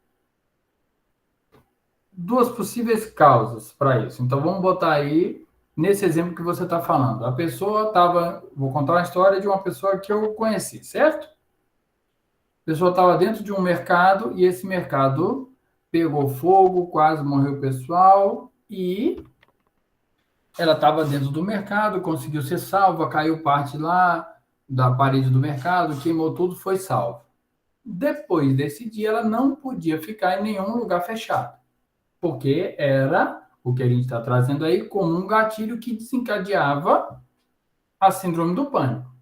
Duas possíveis causas para isso. Então, vamos botar aí nesse exemplo que você está falando. A pessoa estava... Vou contar uma história de uma pessoa que eu conheci, certo? A pessoa estava dentro de um mercado e esse mercado pegou fogo, quase morreu o pessoal e ela estava dentro do mercado, conseguiu ser salva, caiu parte lá da parede do mercado, queimou tudo, foi salva. Depois desse dia, ela não podia ficar em nenhum lugar fechado, porque era o que a gente está trazendo aí como um gatilho que desencadeava a síndrome do pânico.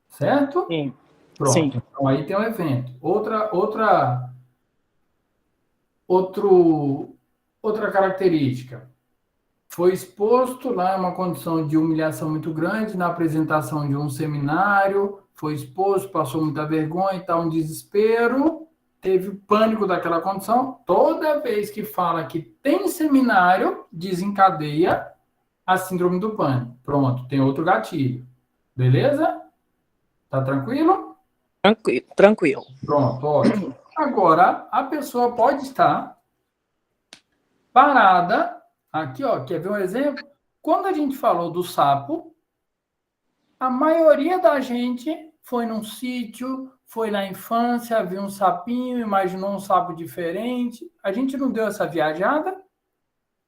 Certo? Sim. Pronto. Sim. Então, aí tem um evento. Outra característica. Foi exposto lá em uma condição de humilhação muito grande na apresentação de um seminário, foi exposto, passou muita vergonha e tal, um desespero, teve pânico daquela condição. Toda vez que fala que tem seminário, desencadeia a síndrome do pânico. Pronto, tem outro gatilho. Beleza? Tá tranquilo? Tranquilo. Pronto, ótimo. Agora, a pessoa pode estar parada. Aqui, ó, quer ver um exemplo? Quando a gente falou do sapo, a maioria da gente foi num sítio, foi na infância, viu um sapinho, imaginou um sapo diferente. A gente não deu essa viajada?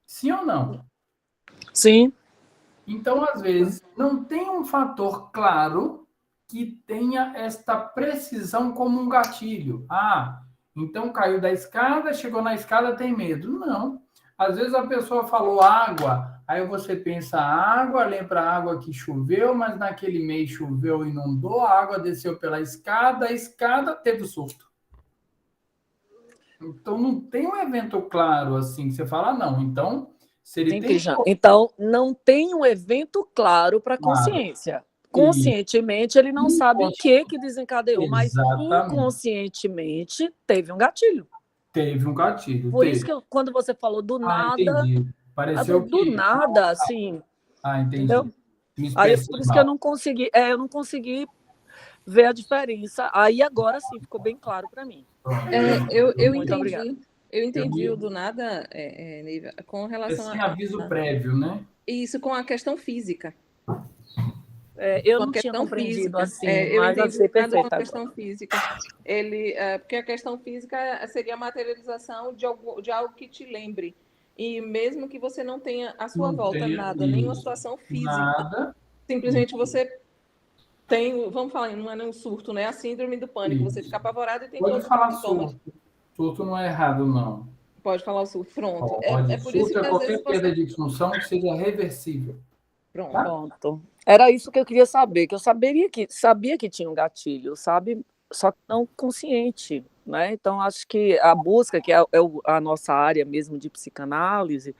Sim ou não? Sim. Então, às vezes, não tem um fator claro que tenha esta precisão como um gatilho. Ah, então caiu da escada, chegou na escada, tem medo. Não. Às vezes a pessoa falou água, aí você pensa água, lembra a água que choveu, mas naquele mês choveu e inundou, a água desceu pela escada, a escada teve o surto. Então não tem um evento claro assim que você fala, não. Então, se ele tem... Então, não tem um evento claro para a consciência. Conscientemente, ele não sabe o que desencadeou, mas inconscientemente teve um gatilho. Teve um gatilho. Por isso que quando você falou do nada... Entendi. Pareceu do nada, assim... entendi. Entendeu? Aí, por isso que eu não consegui ver a diferença. Aí agora sim ficou bem claro para mim. Eu entendi o do nada, Neiva, com relação sem aviso prévio, né? Isso, com a questão física. Eu não tinha compreendido assim, eu mas entendi perfeito. Com a questão física. Porque a questão física seria a materialização de algo que te lembre. E mesmo que você não tenha à sua volta nada, nenhuma situação física. Nada. Simplesmente você tem, vamos falar, não é nem um surto, né? A síndrome do pânico. Isso. Você fica apavorado e tem todos os sintomas. Surto não é errado, não. Pode falar o surto, pronto. Pode. É por isso que qualquer perda de função que seja reversível. Pronto. Era isso que eu queria saber, que eu sabia que tinha um gatilho, sabe? Só que não consciente, né? Então, acho que a busca, que é a nossa área mesmo de psicanálise,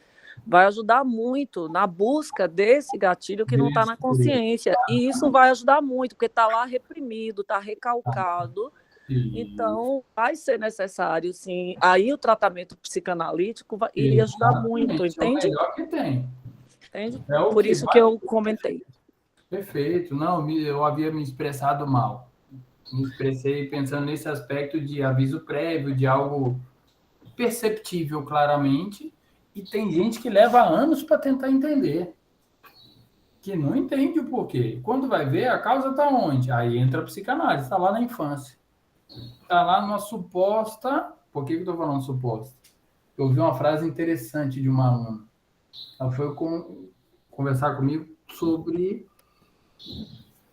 vai ajudar muito na busca desse gatilho que não está na consciência. E isso vai ajudar muito, porque está lá reprimido, está recalcado. Então, vai ser necessário, sim. Aí o tratamento psicanalítico iria ajudar muito, entende? É o melhor que tem. Entende? Por isso que eu comentei. Perfeito. Não, eu havia me expressado mal. Me expressei pensando nesse aspecto de aviso prévio, de algo perceptível claramente, e tem gente que leva anos para tentar entender, que não entende o porquê. Quando vai ver, a causa está onde? Aí entra a psicanálise, está lá na infância. Está lá numa suposta... Por que eu estou falando suposta? Eu ouvi uma frase interessante de uma aluna. Ela foi conversar comigo sobre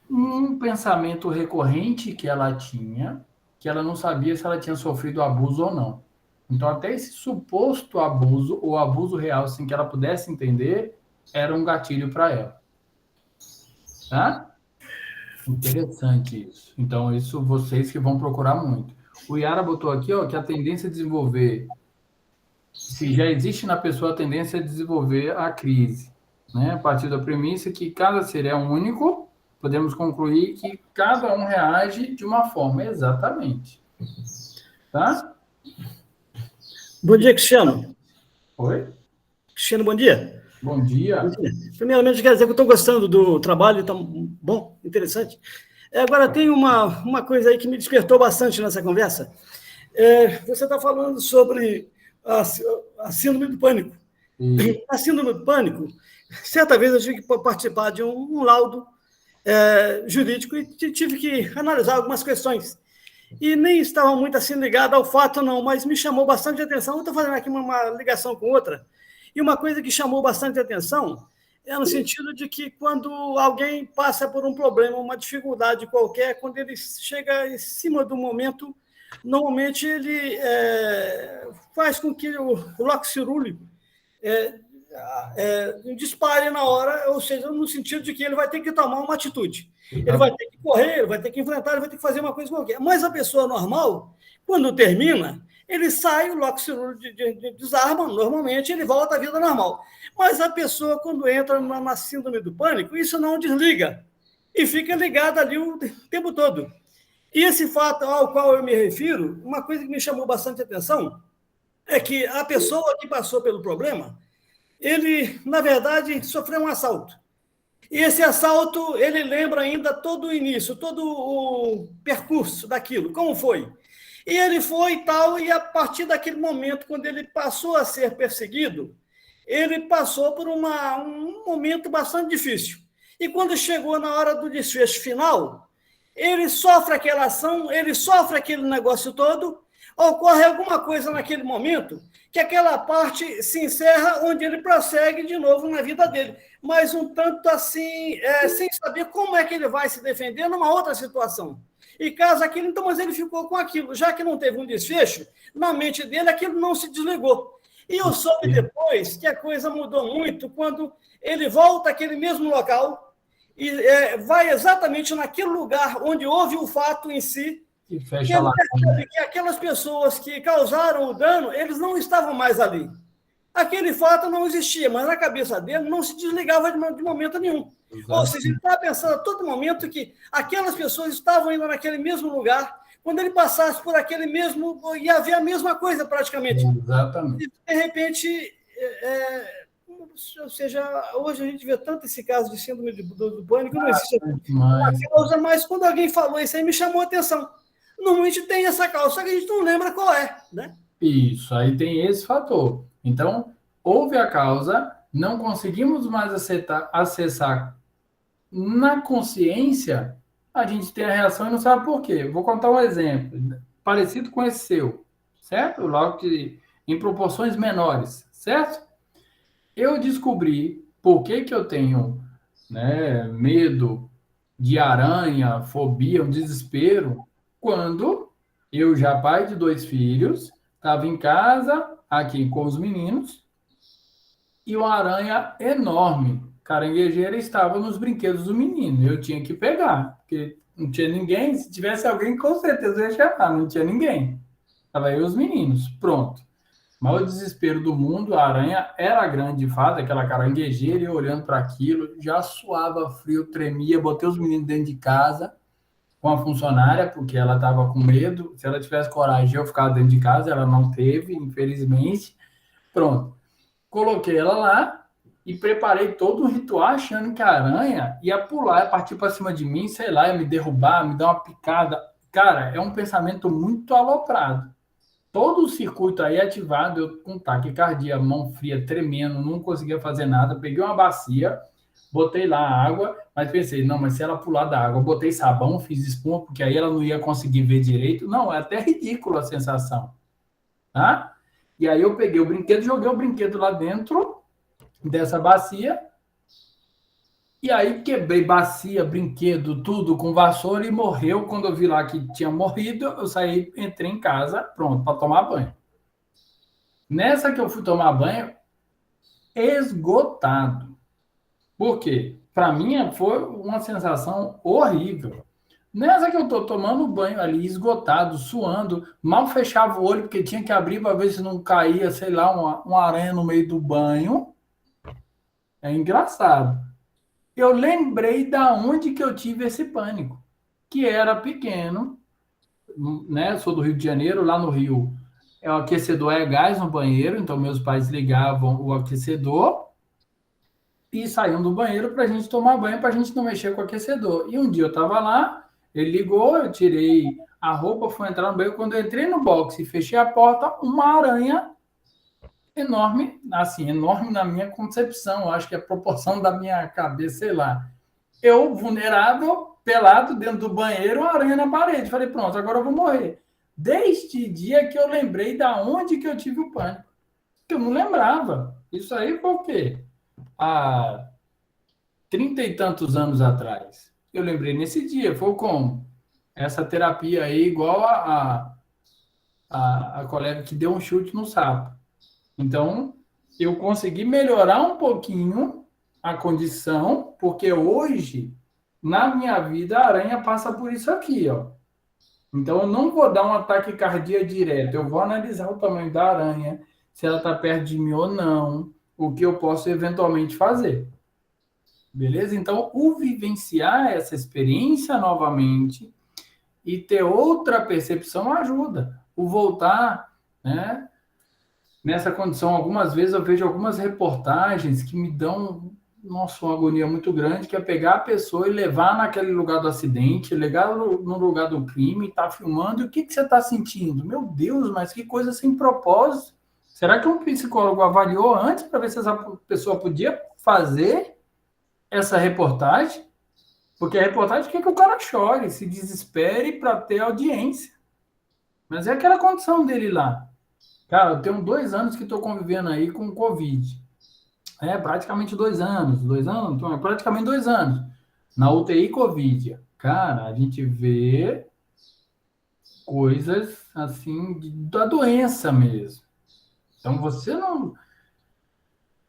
um pensamento recorrente que ela tinha, que ela não sabia se ela tinha sofrido abuso ou não. Então, até esse suposto abuso, ou abuso real, sem que ela pudesse entender, era um gatilho para ela. Tá? Interessante isso. Então, isso vocês que vão procurar muito. O Yara botou aqui, ó, que a tendência a desenvolver, se já existe na pessoa a tendência a desenvolver a crise, né? A partir da premissa que cada ser é único podemos concluir que cada um reage de uma forma, exatamente. Tá? Bom dia, Cristiano. Oi? Cristiano, bom dia. Bom dia. Bom dia. Primeiramente, quero dizer que eu estou gostando do trabalho, está bom, interessante. Agora, tem uma coisa aí que me despertou bastante nessa conversa. Você está falando sobre a síndrome do pânico. A síndrome do pânico, certa vez eu tive que participar de um laudo jurídico e tive que analisar algumas questões. E nem estava muito assim ligado ao fato, não, mas me chamou bastante atenção. Eu estou fazendo aqui uma ligação com outra. E uma coisa que chamou bastante atenção é no sentido de que quando alguém passa por um problema, uma dificuldade qualquer, quando ele chega em cima do momento, normalmente ele faz com que o locus coeruleus dispare na hora, ou seja, no sentido de que ele vai ter que tomar uma atitude. Ele vai ter que correr, ele vai ter que enfrentar, ele vai ter que fazer uma coisa qualquer. Mas a pessoa normal, quando termina, ele sai, o locus coeruleus desarma, normalmente ele volta à vida normal. Mas a pessoa, quando entra na síndrome do pânico, isso não desliga e fica ligada ali o tempo todo. E esse fato ao qual eu me refiro, uma coisa que me chamou bastante atenção, é que a pessoa que passou pelo problema, ele, na verdade, sofreu um assalto. E esse assalto, ele lembra ainda todo o início, todo o percurso daquilo, como foi. E ele foi e tal, e a partir daquele momento, quando ele passou a ser perseguido, ele passou por um momento bastante difícil. E quando chegou na hora do desfecho final, ele sofre aquela ação, ele sofre aquele negócio todo, ocorre alguma coisa naquele momento que aquela parte se encerra, onde ele prossegue de novo na vida dele, mas um tanto assim, sem saber como é que ele vai se defender numa outra situação. E caso aquilo, então, mas ele ficou com aquilo, já que não teve um desfecho, na mente dele aquilo não se desligou. E eu soube depois que a coisa mudou muito quando ele volta àquele mesmo local e vai exatamente naquele lugar onde houve o fato em si, E fecha lá. que aquelas pessoas que causaram o dano, eles não estavam mais ali. Aquele fato não existia, mas na cabeça dele não se desligava de momento nenhum. Exato. Ou seja, ele estava pensando a todo momento que aquelas pessoas estavam indo naquele mesmo lugar, quando ele passasse por aquele mesmo, ia haver a mesma coisa praticamente. Exatamente. E, de repente, ou seja, hoje a gente vê tanto esse caso de síndrome do pânico, não existe uma causa, mas quando alguém falou isso aí, me chamou a atenção. Normalmente tem essa causa, só que a gente não lembra qual é, né? Isso, aí tem esse fator. Então, houve a causa, não conseguimos mais acessar na consciência, a gente tem a reação e não sabe por quê. Vou contar um exemplo, parecido com esse seu, certo? Logo que em proporções menores, certo? Eu descobri por que eu tenho, medo de aranha, fobia, um desespero, quando eu, já pai de 2 filhos, estava em casa, aqui com os meninos, e uma aranha enorme, caranguejeira, estava nos brinquedos do menino. Eu tinha que pegar, porque não tinha ninguém. Se tivesse alguém, com certeza eu ia chamar, não tinha ninguém. Estava aí os meninos, pronto. Maior desespero do mundo, a aranha era grande de fato, aquela caranguejeira, e olhando para aquilo, já suava frio, tremia, botei os meninos dentro de casa, com a funcionária, porque ela estava com medo. Se ela tivesse coragem, eu ficava dentro de casa, ela não teve, infelizmente. Pronto. Coloquei ela lá e preparei todo um ritual, achando que a aranha ia pular, ia partir para cima de mim, sei lá, ia me derrubar, me dar uma picada. Cara, é um pensamento muito aloprado. Todo o circuito aí ativado, eu com taquicardia, mão fria, tremendo, não conseguia fazer nada. Peguei uma bacia, botei lá a água, mas pensei, não, mas se ela pular da água, botei sabão, fiz espuma, porque aí ela não ia conseguir ver direito. Não, é até ridícula a sensação, tá? E aí eu peguei o brinquedo, joguei o brinquedo lá dentro dessa bacia, e aí quebrei bacia, brinquedo, tudo com vassoura, e morreu. Quando eu vi lá que tinha morrido, eu saí, entrei em casa, pronto, para tomar banho. Nessa que eu fui tomar banho, esgotado. Por quê? Para mim foi uma sensação horrível. Nessa que eu tô tomando banho ali, esgotado, suando, mal fechava o olho, porque tinha que abrir para ver se não caía, sei lá, uma aranha no meio do banho. É engraçado. eu lembrei da onde que eu tive esse pânico, que era pequeno, né? Sou do Rio de Janeiro, lá no Rio, o aquecedor é gás no banheiro, então meus pais ligavam o aquecedor e saíam do banheiro para a gente tomar banho, para a gente não mexer com o aquecedor. E um dia eu estava lá, ele ligou, eu tirei a roupa, fui entrar no banheiro. Quando eu entrei no box e fechei a porta, uma aranha enorme, assim, enorme na minha concepção, acho que é a proporção da minha cabeça, sei lá. Eu, vulnerável, pelado dentro do banheiro, uma aranha na parede. Falei, pronto, agora eu vou morrer. Desde dia que eu lembrei da onde que eu tive o pânico. Que eu não lembrava. Isso aí foi o quê? Há 30 e tantos anos atrás. Eu lembrei nesse dia. Foi como? Essa terapia aí, igual a colega que deu um chute no sapo. Então, eu consegui melhorar um pouquinho a condição, porque hoje, na minha vida, a aranha passa por isso aqui, ó. Então, eu não vou dar um ataque cardíaco direto, eu vou analisar o tamanho da aranha, se ela está perto de mim ou não, o que eu posso eventualmente fazer. Beleza? Então, o vivenciar essa experiência novamente e ter outra percepção ajuda. O voltar, né? Nessa condição, algumas vezes eu vejo algumas reportagens que me dão, nossa, uma agonia muito grande, que é pegar a pessoa e levar naquele lugar do acidente, levar no lugar do crime, tá filmando, e o que você está sentindo? Meu Deus, mas que coisa sem propósito. Será que um psicólogo avaliou antes para ver se essa pessoa podia fazer essa reportagem? Porque a reportagem quer que o cara chore, se desespere para ter audiência. Mas é aquela condição dele lá. Cara, eu tenho 2 anos que estou convivendo aí com o Covid. Praticamente 2 anos. 2 anos? Então, praticamente 2 anos. Na UTI Covid. Cara, a gente vê coisas, assim, da doença mesmo. Então, você não...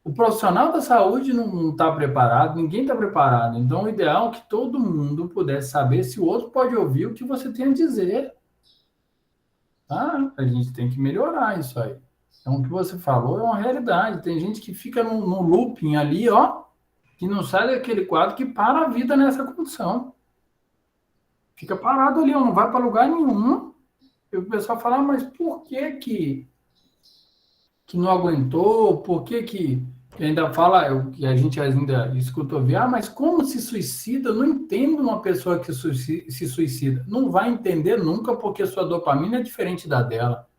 O profissional da saúde não está preparado, ninguém está preparado. Então, o ideal é que todo mundo pudesse saber se o outro pode ouvir o que você tem a dizer. A gente tem que melhorar isso aí. Então, o que você falou é uma realidade. Tem gente que fica no looping ali, ó, que não sai daquele quadro, que para a vida nessa condição. Fica parado ali, ó, não vai para lugar nenhum. E o pessoal fala, mas por que não aguentou? Por que ainda fala, que a gente ainda escuta ouvir, mas como se suicida? Eu não entendo uma pessoa que se suicida. Não vai entender nunca, porque sua dopamina é diferente da dela.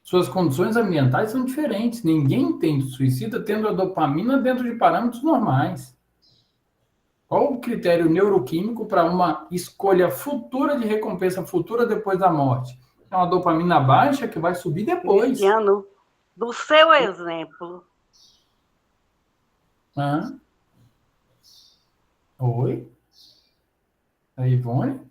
Suas condições ambientais são diferentes. Ninguém entende suicida tendo a dopamina dentro de parâmetros normais. Qual o critério neuroquímico para uma escolha futura de recompensa futura depois da morte? É uma dopamina baixa que vai subir depois. Cristiano, do seu exemplo. Oi? A Ivone?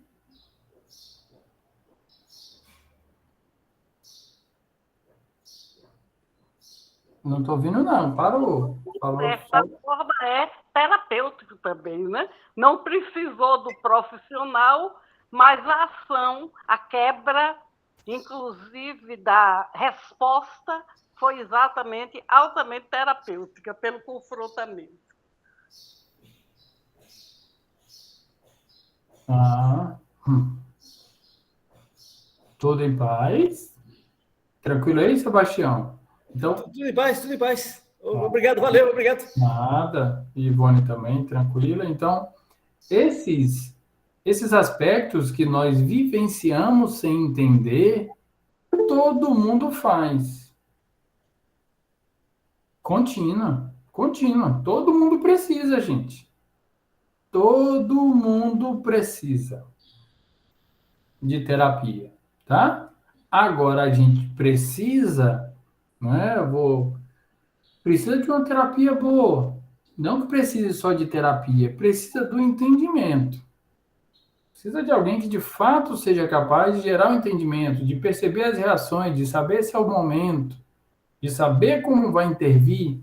Não estou ouvindo, não. Parou. De certa forma, é terapêutico também, né? Não precisou do profissional, mas a ação, a quebra, inclusive da resposta, foi exatamente altamente terapêutica pelo confrontamento. Tudo em paz? Tranquilo aí, Sebastião? Então, tudo em paz, tudo em paz. Obrigado, valeu, obrigado. Nada. Ivone também, tranquila. Então, esses aspectos que nós vivenciamos sem entender, todo mundo faz. Contínua. Todo mundo precisa, gente. Todo mundo precisa de terapia, tá? Agora, a gente precisa, né? Precisa de uma terapia boa. Não que precise só de terapia, precisa do entendimento. Precisa de alguém que de fato seja capaz de gerar o entendimento, de perceber as reações, de saber se é o momento, de saber como vai intervir,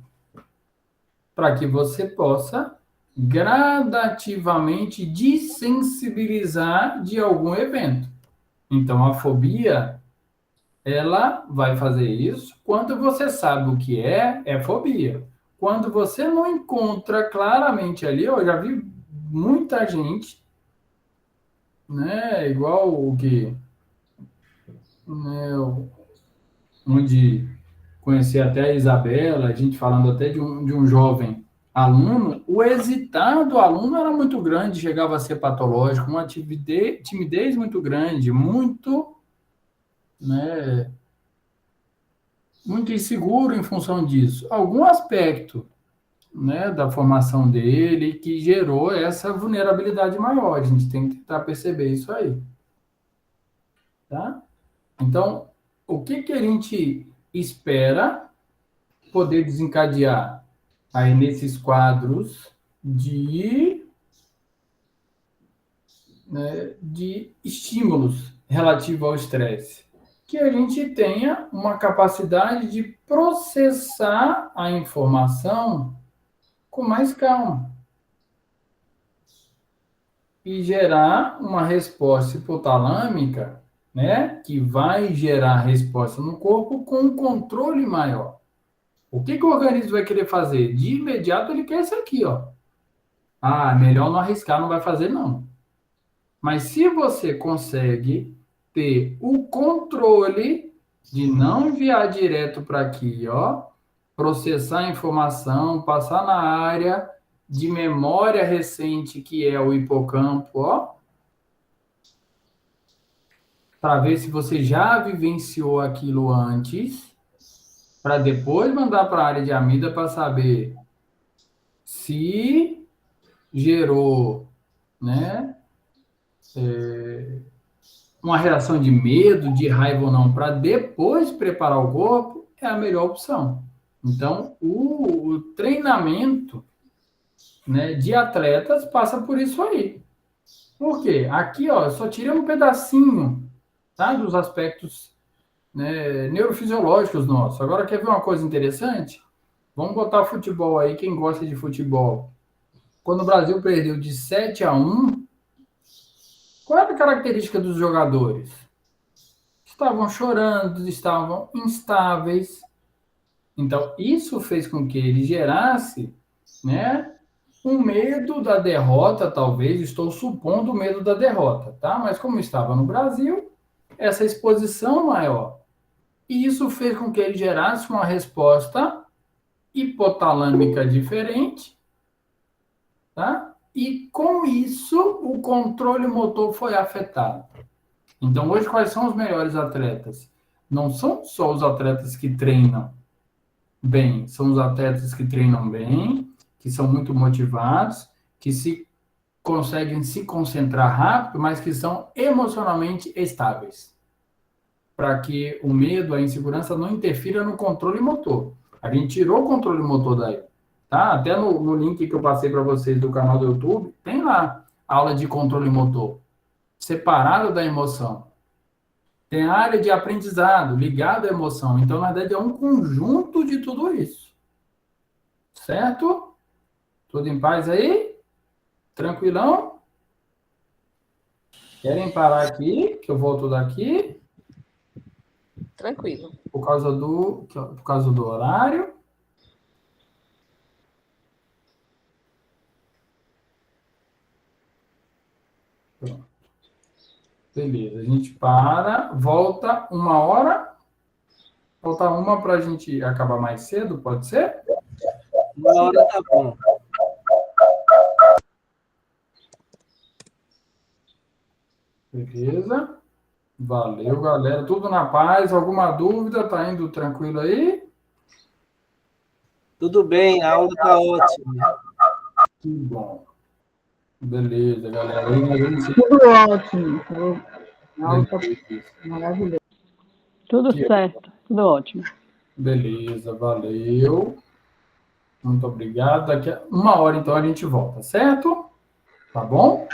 para que você possa gradativamente desensibilizar de algum evento. Então, a fobia, ela vai fazer isso quando você sabe o que é fobia. quando você não encontra claramente ali, eu já vi muita gente, né, igual o que, né, onde conheci até a Isabela, a gente falando até de um jovem aluno, o hesitar do aluno era muito grande, chegava a ser patológico, uma timidez muito grande, muito, né, muito inseguro em função disso. Algum aspecto, né, da formação dele que gerou essa vulnerabilidade maior. A gente tem que tentar perceber isso aí. Tá? Então, o que a gente espera poder desencadear aí nesses quadros né, de estímulos relativos ao estresse? Que a gente tenha uma capacidade de processar a informação com mais calma e gerar uma resposta hipotalâmica, né, que vai gerar resposta no corpo com um controle maior. O que o organismo vai querer fazer? De imediato ele quer isso aqui, ó. Ah, melhor não arriscar, não vai fazer não. Mas se você consegue ter o controle de não enviar direto para aqui, ó, processar a informação, passar na área de memória recente, que é o hipocampo, ó, para ver se você já vivenciou aquilo antes, para depois mandar para a área de amígdala para saber se gerou, né, uma reação de medo, de raiva ou não, para depois preparar o corpo, é a melhor opção. Então, o treinamento, né, de atletas passa por isso aí. Por quê? Aqui, ó, eu só tirei um pedacinho, tá, dos aspectos, né, neurofisiológicos nossos. Agora, quer ver uma coisa interessante? Vamos botar futebol aí, quem gosta de futebol. Quando o Brasil perdeu de 7-1, qual era a característica dos jogadores? Estavam chorando, estavam instáveis. Então, isso fez com que ele gerasse, né, um medo da derrota, talvez, estou supondo o medo da derrota, tá? Mas como estava no Brasil, essa exposição maior. E isso fez com que ele gerasse uma resposta hipotalâmica diferente, tá? E com isso, o controle motor foi afetado. Então, hoje, quais são os melhores atletas? Não são só os atletas que treinam bem, são os atletas que treinam bem, que são muito motivados, que conseguem se concentrar rápido, mas que são emocionalmente estáveis, para que o medo, a insegurança não interfira no controle motor. A gente tirou o controle motor daí, tá? Até no link que eu passei para vocês do canal do YouTube, tem lá aula de controle motor, separado da emoção. Tem a área de aprendizado, ligada à emoção. Então, na verdade, é um conjunto de tudo isso. Certo? Tudo em paz aí? Tranquilão? Querem parar aqui, que eu volto daqui? Tranquilo. Por causa do horário. Pronto. Beleza, a gente para, volta 1 hora. Falta uma para a gente acabar mais cedo, pode ser? 1 hora tá bom. Beleza. Valeu, galera. Tudo na paz. Alguma dúvida? Tá indo tranquilo aí? Tudo bem, a aula tá ótima. Que bom. Beleza, galera. Tudo ótimo. Maravilhoso. Tudo certo, tudo ótimo. Beleza, valeu. Muito obrigado. Daqui a 1 hora, então, a gente volta, certo? Tá bom?